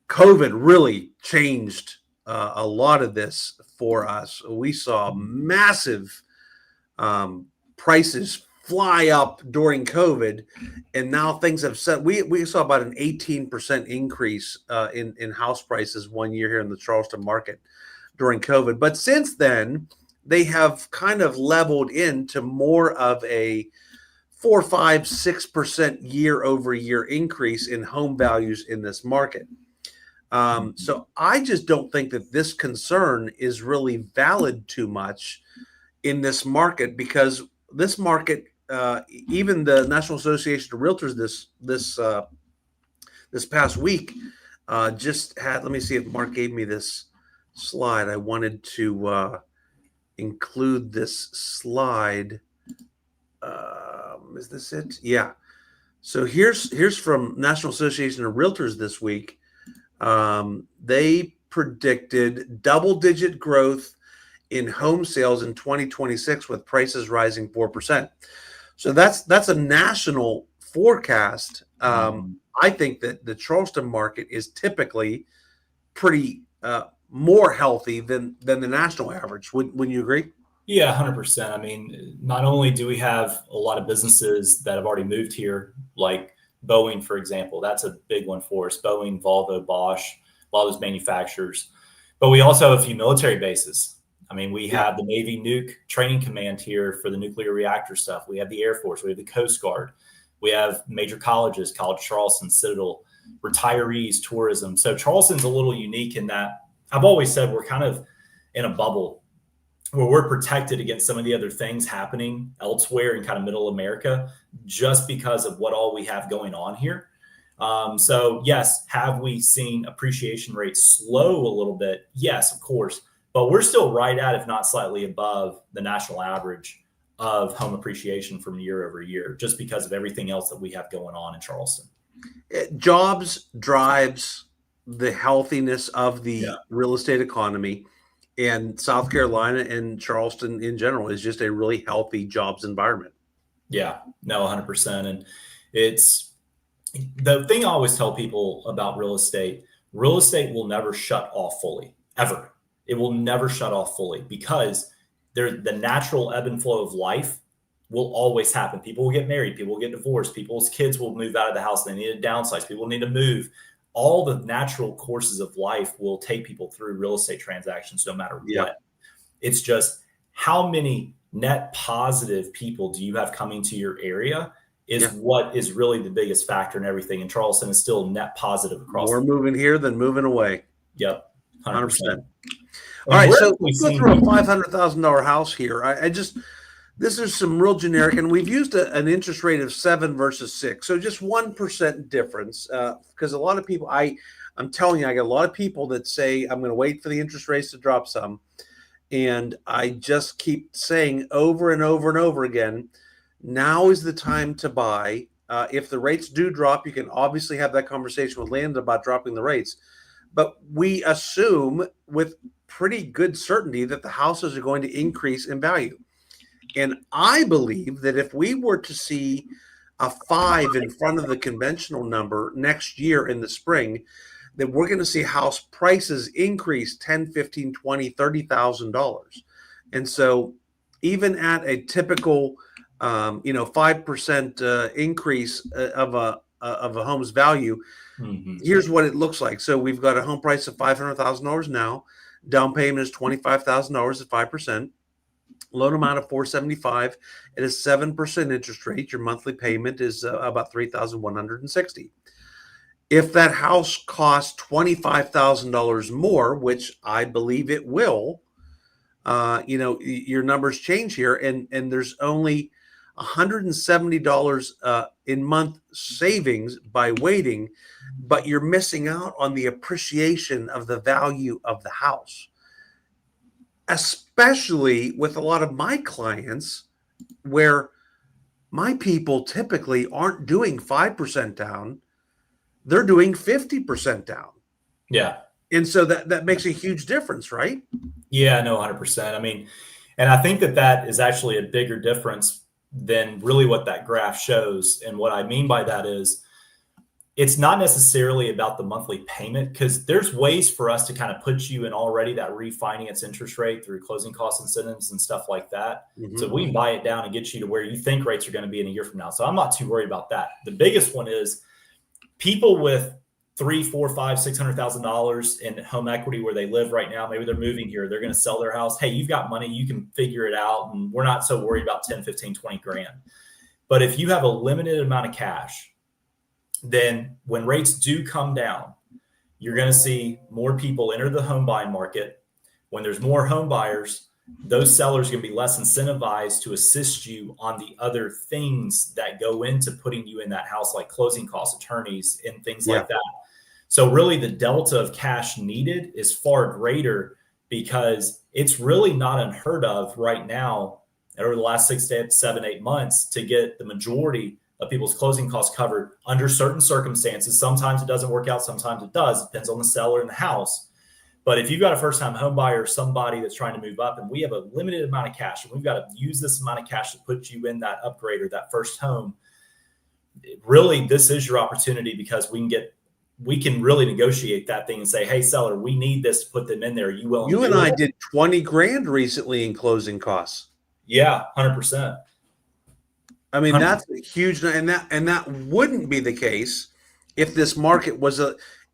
COVID really changed a lot of this for us. We saw massive prices fly up during COVID, and now things have set. We saw about an 18% increase in house prices one year here in the Charleston market during COVID. But since then, they have kind of leveled into more of a 4, 5, 6% year over year increase in home values in this market. So I just don't think that this concern is really valid too much in this market, because this market, even the National Association of Realtors this past week just had, let me see if Mark gave me this slide. I wanted to include this slide. Is this it? Yeah. So here's from National Association of Realtors this week. They predicted double-digit growth in home sales in 2026 with prices rising 4%. So that's a national forecast. I think that the Charleston market is typically pretty more healthy than the national average. Wouldn't you agree? Yeah, 100%. I mean, not only do we have a lot of businesses that have already moved here, like Boeing, for example, that's a big one for us. Boeing, Volvo, Bosch, a lot of those manufacturers. But we also have a few military bases. I mean, we have the Navy Nuke Training Command here for the nuclear reactor stuff. We have the Air Force. We have the Coast Guard. We have major colleges, College Charleston, Citadel, retirees, tourism. So Charleston's a little unique in that I've always said we're kind of in a bubble where we're protected against some of the other things happening elsewhere in kind of middle America just because of what all we have going on here. So yes, have we seen appreciation rates slow a little bit? Yes, of course, but we're still right at, if not slightly above, the national average of home appreciation from year over year, just because of everything else that we have going on in Charleston. Jobs drives the healthiness of the real estate economy, and South Carolina and Charleston in general is just a really healthy jobs environment. Yeah, no, 100%. And it's the thing I always tell people about real estate will never shut off fully, ever. It will never shut off fully because the natural ebb and flow of life will always happen. People will get married, people will get divorced, people's kids will move out of the house, they need to downsize, people need to move. All the natural courses of life will take people through real estate transactions no matter what. It's just how many net positive people do you have coming to your area is what is really the biggest factor in everything. And Charleston is still net positive across. More moving here than moving away. Yep, 100%. All right, so let's go through a $500,000 house here. This is some real generic, and we've used an interest rate of 7 versus 6, so just 1% difference. Because a lot of people, I'm telling you, I get a lot of people that say I'm going to wait for the interest rates to drop some, and I just keep saying over and over and over again, now is the time to buy. If the rates do drop, you can obviously have that conversation with land about dropping the rates, but we assume with pretty good certainty that the houses are going to increase in value. And I believe that if we were to see a 5 in front of the conventional number next year in the spring, that we're going to see house prices increase $10,000, $15,000, $20,000, $30,000. And so even at a typical 5% increase of a home's value, here's what it looks like. So we've got a home price of $500,000 now. Down payment is $25,000 at 5%. Loan amount of $475 at a 7% interest rate. Your monthly payment is about $3,160. If that house costs $25,000 more, which I believe it will, your numbers change here, and there's only $170 in month savings by waiting, but you're missing out on the appreciation of the value of the house. Especially with a lot of my clients where my people typically aren't doing 5% down, they're doing 50% down. Yeah. And so that makes a huge difference, right? Yeah, no, 100%. I mean, and I think that is actually a bigger difference than really what that graph shows. And what I mean by that is it's not necessarily about the monthly payment, because there's ways for us to kind of put you in already that refinance interest rate through closing cost incentives and stuff like that. So we can buy it down and get you to where you think rates are going to be in a year from now. So I'm not too worried about that. The biggest one is people with $300,000, $400,000, $500,000 in home equity where they live right now. Maybe they're moving here. They're going to sell their house. Hey, you've got money. You can figure it out. And we're not so worried about 10, 15, 20 grand. But if you have a limited amount of cash, then when rates do come down, you're going to see more people enter the home buying market. When there's more home buyers, those sellers are going to be less incentivized to assist you on the other things that go into putting you in that house, like closing costs, attorneys, and things like that. So really the delta of cash needed is far greater, because it's really not unheard of right now over the last 6 to 7, 8 months to get the majority of people's closing costs covered under certain circumstances. Sometimes it doesn't work out. Sometimes it does. Depends on the seller and the house. But if you've got a first-time home buyer, somebody that's trying to move up, and we have a limited amount of cash, and we've got to use this amount of cash to put you in that upgrade or that first home, really, this is your opportunity, because we can really negotiate that thing and say, hey, seller, we need this to put them in there. You and I did 20 grand recently in closing costs. Yeah, 100%. I mean, 100%. That's a huge, and that wouldn't be the case if this market was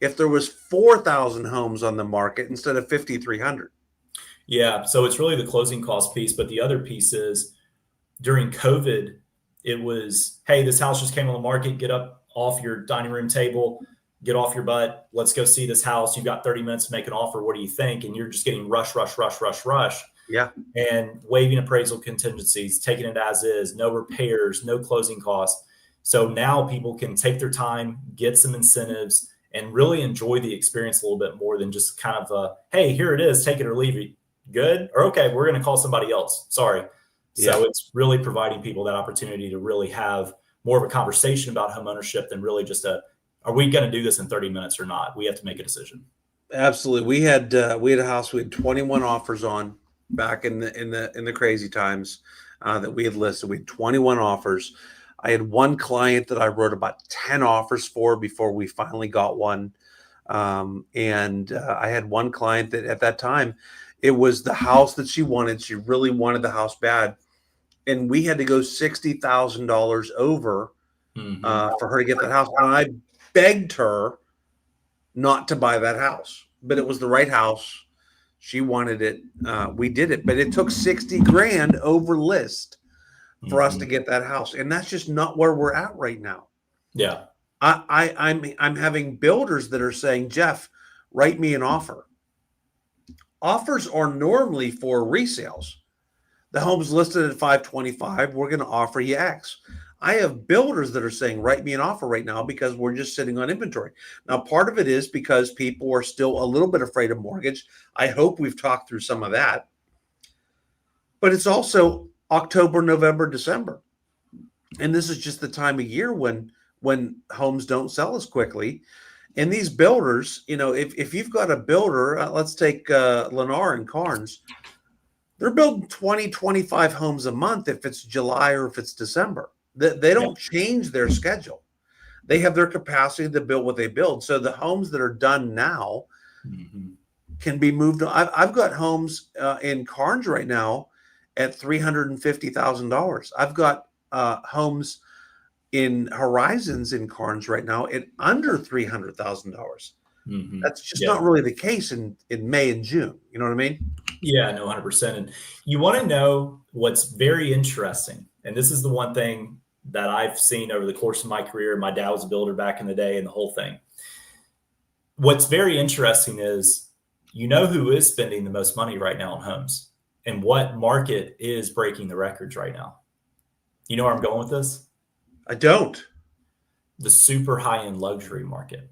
if there was 4,000 homes on the market instead of 5,300. Yeah, so it's really the closing cost piece, but the other piece is during COVID, it was, hey, this house just came on the market, get up off your dining room table, get off your butt, let's go see this house. You've got 30 minutes to make an offer. What do you think? And you're just getting rush. Yeah. And waiving appraisal contingencies, taking it as is, no repairs, no closing costs. So now people can take their time, get some incentives, and really enjoy the experience a little bit more than just kind of hey, here it is, take it or leave it. Good? Or okay, we're going to call somebody else. Sorry. Yeah. So it's really providing people that opportunity to really have more of a conversation about home ownership than really just are we going to do this in 30 minutes or not? We have to make a decision. Absolutely. We had a house we had 21 offers on back in the crazy times that we had listed. We had 21 offers. I had one client that I wrote about 10 offers for before we finally got one. And I had one client that at that time, it was the house that she wanted. She really wanted the house bad. And we had to go $60,000 over for her to get that house. And I begged her not to buy that house, but it was the right house. She wanted it. We did it, but it took 60 grand over list for us to get that house. And that's just not where we're at right now. Yeah. I'm having builders that are saying, Jeff, write me an offer. Offers are normally for resales. The home's listed at 525. We're going to offer you X. I have builders that are saying, write me an offer right now because we're just sitting on inventory. Now, part of it is because people are still a little bit afraid of mortgage. I hope we've talked through some of that. But it's also October, November, December. And this is just the time of year when homes don't sell as quickly. And these builders, if you've got a builder, let's take Lennar and Carnes, they're building 20, 25 homes a month if it's July or if it's December. They don't change their schedule. They have their capacity to build what they build. So the homes that are done now can be moved. I've got homes in Carnes right now at $350,000. I've got homes in Horizons in Carnes right now at under $300,000. That's just not really the case in May and June. You know what I mean? Yeah, no, 100%. And you want to know what's very interesting. And this is the one thing that I've seen over the course of my career. My dad was a builder back in the day and the whole thing. What's very interesting is, who is spending the most money right now on homes and what market is breaking the records right now. You know where I'm going with this? I don't. The super high-end luxury market.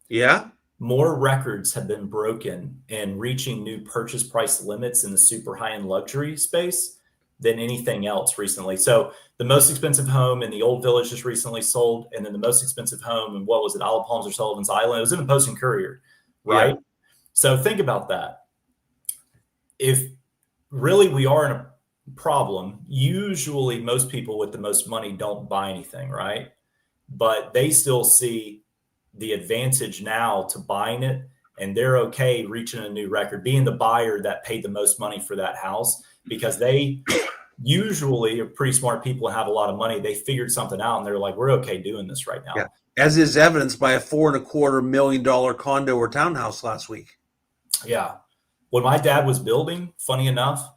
Yeah. More records have been broken and reaching new purchase price limits in the super high-end luxury space than anything else recently. So the most expensive home in the Old Village just recently sold, and then the most expensive home in, what was it, Isle of Palms or Sullivan's Island? It was in the Post and Courier, right? Yeah. So think about that. If really we are in a problem, usually most people with the most money don't buy anything, right? But they still see the advantage now to buying it, and they're okay reaching a new record, being the buyer that paid the most money for that house, because they usually are pretty smart people and have a lot of money. They figured something out and they're like, we're okay doing this right now. Yeah. As is evidenced by a $4.25 million condo or townhouse last week. Yeah. When my dad was building, funny enough,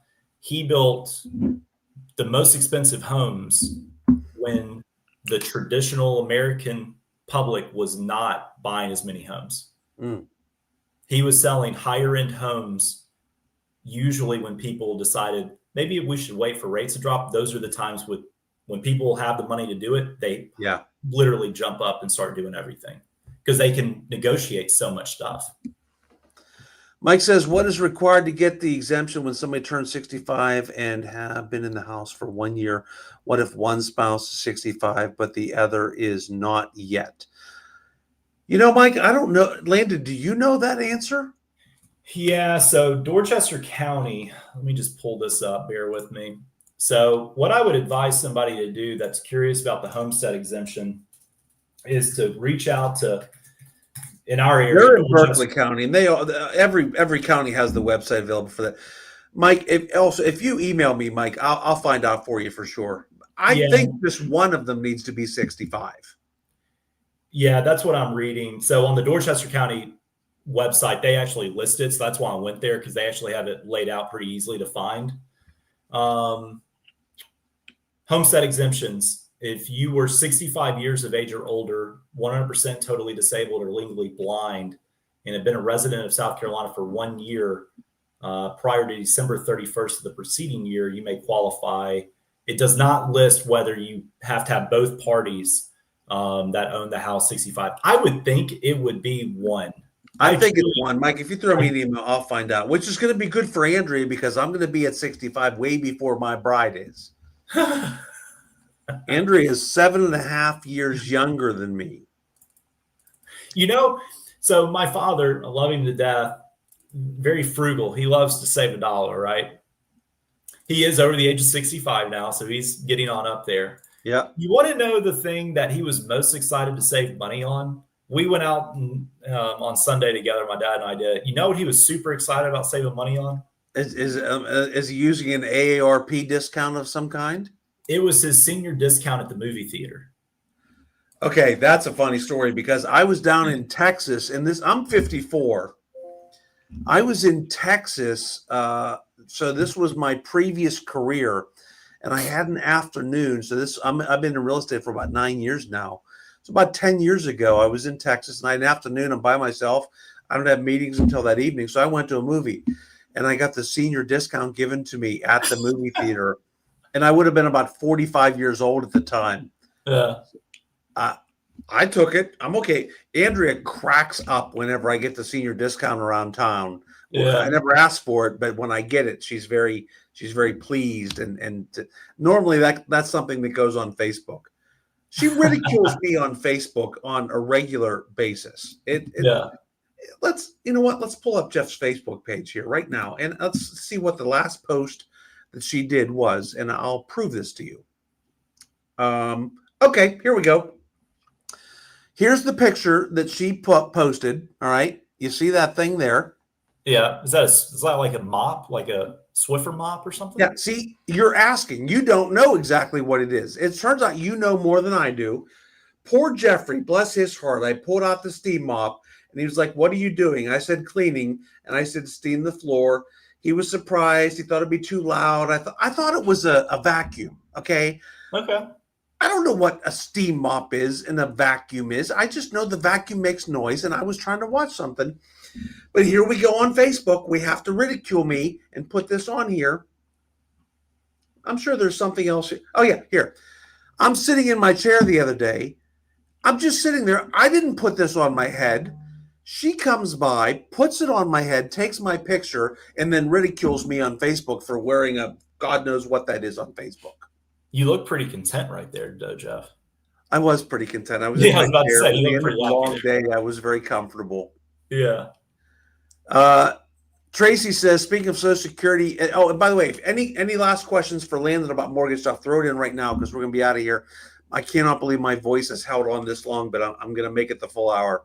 he built the most expensive homes when the traditional American public was not buying as many homes. He was selling higher end homes usually when people decided maybe we should wait for rates to drop. Those are the times when people have the money to do it, they literally jump up and start doing everything because they can negotiate so much stuff. Mike says, what is required to get the exemption when somebody turns 65 and have been in the house for 1 year? What if one spouse is 65, but the other is not yet? Mike, I don't know. Landon, do you know that answer? Yeah, so Dorchester County, let me just pull this up, bear with me. So what I would advise somebody to do that's curious about the homestead exemption is to reach out to, in our area, They're in Berkeley County, and every county has the website available for that. Mike, if you email me, Mike, I'll find out for you for sure. I think just one of them needs to be 65. Yeah, that's what I'm reading. So on the Dorchester County website, they actually list it. So that's why I went there, because they actually have it laid out pretty easily to find. Homestead exemptions. If you were 65 years of age or older, 100% totally disabled or legally blind, and have been a resident of South Carolina for 1 year prior to December 31st of the preceding year, you may qualify. It does not list whether you have to have both parties that own the house 65. I would think it would be one. I think it's one. Mike, if you throw me an email, I'll find out, which is going to be good for Andrea, because I'm going to be at 65 way before my bride is. Andrea is 7.5 years younger than me. So my father, I love him to death, very frugal. He loves to save a dollar, right? He is over the age of 65 now, so he's getting on up there. Yeah. You want to know the thing that he was most excited to save money on? We went out on Sunday together, my dad and I did. You know what he was super excited about saving money on? Is he using an AARP discount of some kind? It was his senior discount at the movie theater. Okay, that's a funny story, because I was down in Texas, and I'm 54. I was in Texas, so this was my previous career, and I had an afternoon. So I've been in real estate for about 9 years now. So about 10 years ago, I was in Texas, and I had an afternoon. I'm by myself. I don't have meetings until that evening, so I went to a movie, and I got the senior discount given to me at the movie theater. And I would have been about 45 years old at the time. Yeah. I took it. I'm okay. Andrea cracks up whenever I get the senior discount around town. Yeah. I never ask for it, but when I get it, she's very pleased. And normally that's something that goes on Facebook. She ridicules me on Facebook on a regular basis. Let's pull up Jeff's Facebook page here right now, and let's see what the last post that she did was, and I'll prove this to you. Okay, here we go. Here's the picture that she posted. All right, you see that thing there? Yeah. Is that like a mop, like a Swiffer mop or something? Yeah. See, you're asking. You don't know exactly what it is. It turns out you know more than I do. Poor Jeffrey, bless his heart. I pulled out the steam mop, and he was like, "What are you doing?" I said, "Cleaning," and I said, "Steam the floor." He was surprised. He thought it'd be too loud. I thought it was a vacuum. Okay. Okay. I don't know what a steam mop is and a vacuum is. I just know the vacuum makes noise, and I was trying to watch something. But here we go on Facebook. We have to ridicule me and put this on here. I'm sure there's something else. Oh, yeah, here. I'm sitting in my chair the other day. I'm just sitting there. I didn't put this on my head. She comes by, puts it on my head, takes my picture, and then ridicules me on Facebook for wearing a God knows what that is on Facebook. You look pretty content right there, Jeff. I was pretty content. I was about to say, you look pretty happy. Long day. I was very comfortable. Yeah. Tracy says, speaking of Social Security. Oh, and by the way, if any last questions for Landon about mortgage stuff, throw it in right now, because we're going to be out of here. I cannot believe my voice has held on this long, but I'm going to make it the full hour.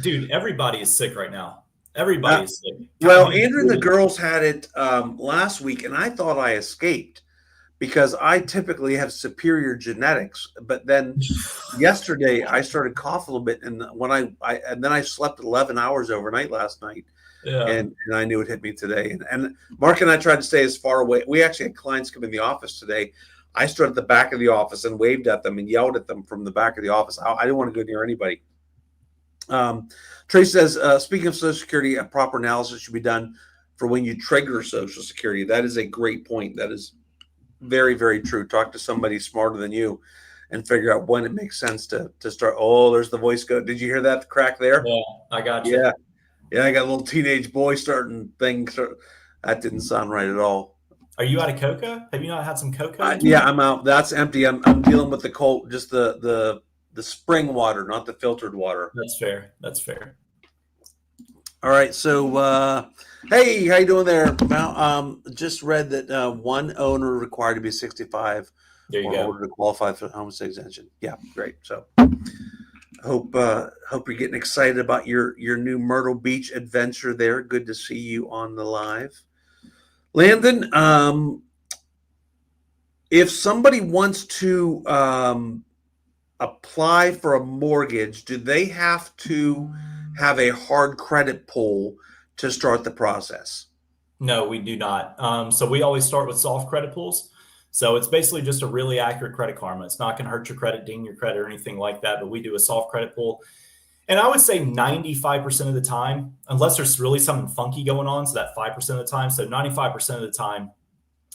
Dude, everybody is sick right now. Everybody is sick. Well, Andrew and the girls had it last week, and I thought I escaped, because I typically have superior genetics. But then yesterday I started coughing a little bit, and when then I slept 11 hours overnight last night, and I knew it hit me today. And Mark and I tried to stay as far away. We actually had clients come in the office today. I stood at the back of the office and waved at them and yelled at them from the back of the office. I didn't want to go near anybody. Trace says, speaking of Social Security, a proper analysis should be done for when you trigger Social Security. That is a great point. That is very, very true. Talk to somebody smarter than you and figure out when it makes sense to start. Oh, there's the voice go. Did you hear that crack there? Yeah, I got you. Yeah, I got a little teenage boy starting thing. That didn't sound right at all. Are you out of cocoa? Have you not had some cocoa? Yeah, I'm out. That's empty. I'm dealing with the cold, just the spring water, not the filtered water. That's fair. All right. So, hey, how you doing there? Just read that one owner required to be 65 There you or go. older to qualify for the homestead exemption. Yeah, great. So, hope you're getting excited about your new Myrtle Beach adventure there. Good to see you on the live, Landon. If somebody wants to apply for a mortgage, do they have to have a hard credit pull to start the process? No, we do not. So we always start with soft credit pools. So it's basically just a really accurate credit karma. It's not going to hurt your credit, ding your credit, or anything like that. But we do a soft credit pool. And I would say 95% of the time, unless there's really something funky going on, so that 5% of the time, so 95% of the time,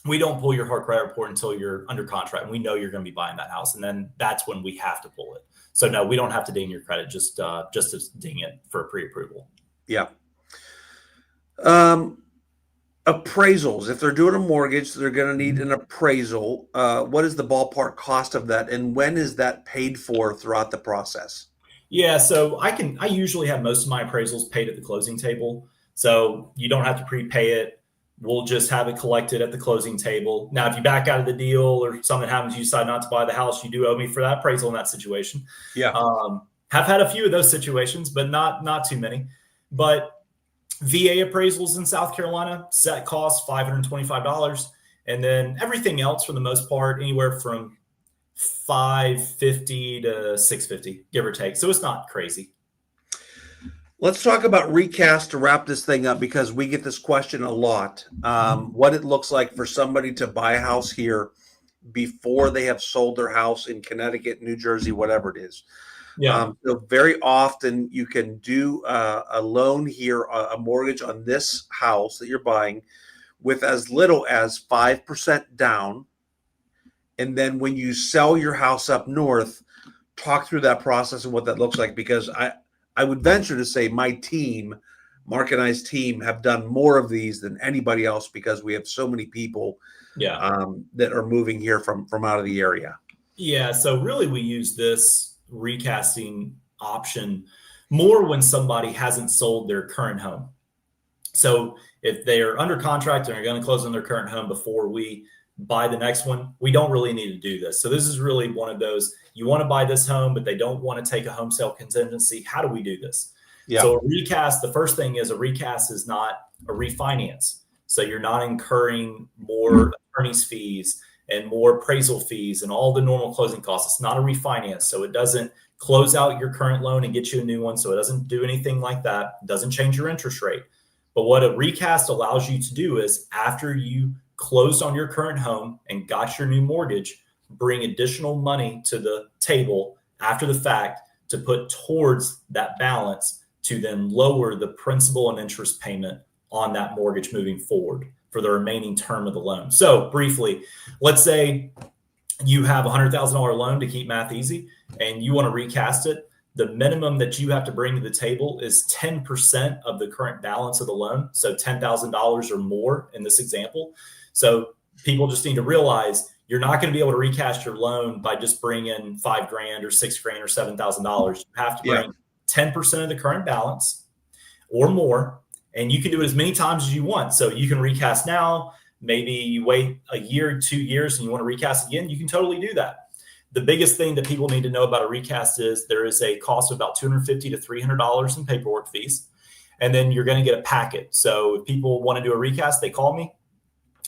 we don't pull your hard credit report until you're under contract and we know you're going to be buying that house. And then that's when we have to pull it. So no, we don't have to ding your credit, just to ding it for pre-approval. Yeah. Appraisals. If they're doing a mortgage, they're going to need an appraisal. What is the ballpark cost of that, and when is that paid for throughout the process? Yeah, so I usually have most of my appraisals paid at the closing table. So you don't have to prepay it. We'll just have it collected at the closing table. Now, if you back out of the deal or something happens, you decide not to buy the house, you do owe me for that appraisal in that situation. Yeah. Have had a few of those situations, but not too many. But VA appraisals in South Carolina, set cost $525. And then everything else, for the most part, anywhere from $550 to $650, give or take. So it's not crazy. Let's talk about recast to wrap this thing up, because we get this question a lot. What it looks like for somebody to buy a house here before they have sold their house in Connecticut, New Jersey, whatever it is. Yeah. So very often you can do a loan here, a mortgage on this house that you're buying with as little as 5% down. And then when you sell your house up north, talk through that process and what that looks like, because I would venture to say my team, Mark and I's team, have done more of these than anybody else, because we have so many people that are moving here from out of the area. Yeah. So really we use this recasting option more when somebody hasn't sold their current home. So if they are under contract and are going to close on their current home before we buy the next one, we don't really need to do this. So this is really one of those, you want to buy this home, but they don't want to take a home sale contingency. How do we do this? Yeah. So a recast, the first thing is a recast is not a refinance. So you're not incurring more attorney's fees and more appraisal fees and all the normal closing costs. It's not a refinance. So it doesn't close out your current loan and get you a new one. So it doesn't do anything like that. It doesn't change your interest rate. But what a recast allows you to do is, after you closed on your current home and got your new mortgage, bring additional money to the table after the fact to put towards that balance to then lower the principal and interest payment on that mortgage moving forward for the remaining term of the loan. So briefly, let's say you have a $100,000 loan, to keep math easy, and you want to recast it. The minimum that you have to bring to the table is 10% of the current balance of the loan. So $10,000 or more in this example. So people just need to realize you're not going to be able to recast your loan by just bringing $5,000 or $6,000 or $7,000. You have to bring 10% of the current balance or more, and you can do it as many times as you want. So you can recast now. Maybe you wait a year, 2 years, and you want to recast again. You can totally do that. The biggest thing that people need to know about a recast is there is a cost of about $250 to $300 in paperwork fees, and then you're going to get a packet. So if people want to do a recast, they call me.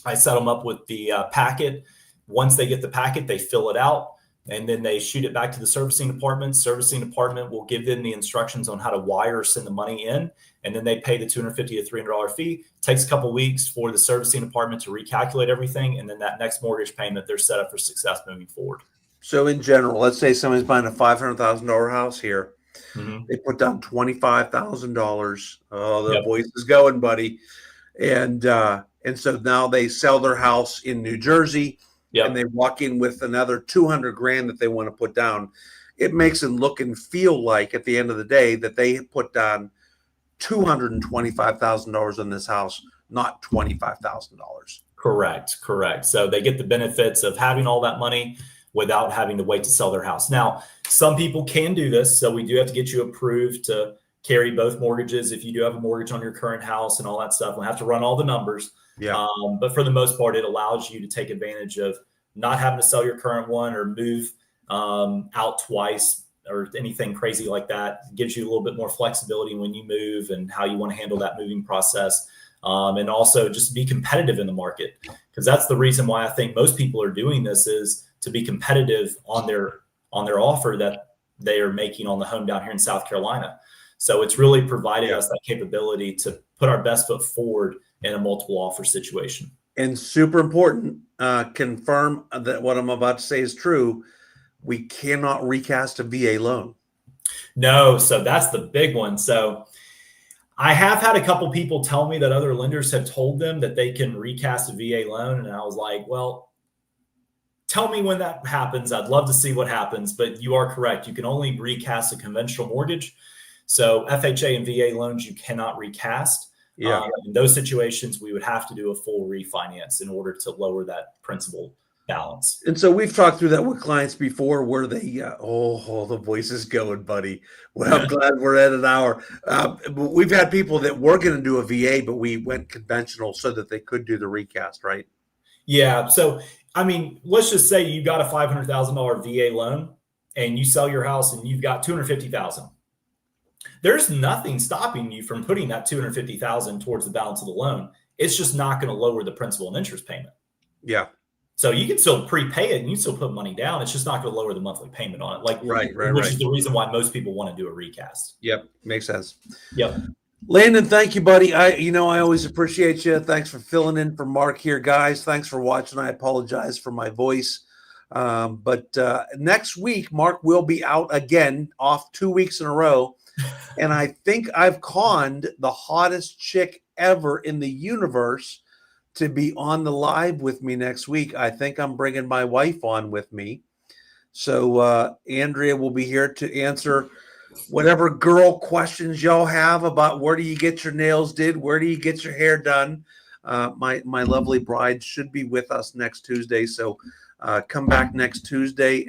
I set them up with the packet. Once they get the packet, they fill it out, and then they shoot it back to the servicing department. Servicing department will give them the instructions on how to wire or send the money in, and then they pay the $250 to $300 fee. It takes a couple of weeks for the servicing department to recalculate everything, and then that next mortgage payment, they're set up for success moving forward. So in general, let's say somebody's buying a $500,000 house here. Mm-hmm. They put down $25,000. Oh, the voice is going, buddy. And so now they sell their house in New Jersey, and they walk in with another $200,000 that they want to put down. It makes them look and feel like, at the end of the day, that they put down $225,000 on this house, not $25,000. Correct. So they get the benefits of having all that money without having to wait to sell their house. Now, some people can do this, so we do have to get you approved to carry both mortgages if you do have a mortgage on your current house and all that stuff. We'll have to run all the numbers. Yeah. But for the most part, it allows you to take advantage of not having to sell your current one or move out twice or anything crazy like that. It gives you a little bit more flexibility when you move and how you want to handle that moving process. And also just be competitive in the market, because that's the reason why I think most people are doing this, is to be competitive on their offer that they are making on the home down here in South Carolina. So it's really provided us that capability to put our best foot forward in a multiple offer situation. And super important, confirm that what I'm about to say is true. We cannot recast a VA loan. No, so that's the big one. So I have had a couple people tell me that other lenders have told them that they can recast a VA loan. And I was like, well, tell me when that happens. I'd love to see what happens, but you are correct. You can only recast a conventional mortgage. So FHA and VA loans, you cannot recast. Yeah. In those situations, we would have to do a full refinance in order to lower that principal balance. And so we've talked through that with clients before, where they, the voice is going, buddy. Well, I'm glad we're at an hour. We've had people that were going to do a VA, but we went conventional so that they could do the recast, right? Yeah. So, I mean, let's just say you got a $500,000 VA loan and you sell your house and you've got $250,000. There's nothing stopping you from putting that $250,000 towards the balance of the loan. It's just not going to lower the principal and interest payment. Yeah. So you can still prepay it and you still put money down. It's just not going to lower the monthly payment on it. Which is the reason why most people want to do a recast. Yep. Makes sense. Yep. Landon, thank you, buddy. I always appreciate you. Thanks for filling in for Mark here, guys. Thanks for watching. I apologize for my voice. But next week, Mark will be out again, off 2 weeks in a row. And I think I've conned the hottest chick ever in the universe to be on the live with me next week. I think I'm bringing my wife on with me. So Andrea will be here to answer whatever girl questions y'all have about where do you get your nails did, where do you get your hair done. My lovely bride should be with us next Tuesday. So come back next Tuesday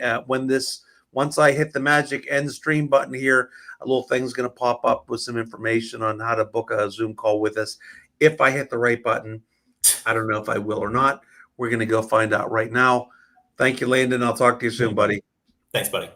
once I hit the magic end stream button here, a little thing's going to pop up with some information on how to book a Zoom call with us. If I hit the right button, I don't know if I will or not. We're going to go find out right now. Thank you, Landon. I'll talk to you soon, buddy. Thanks, buddy.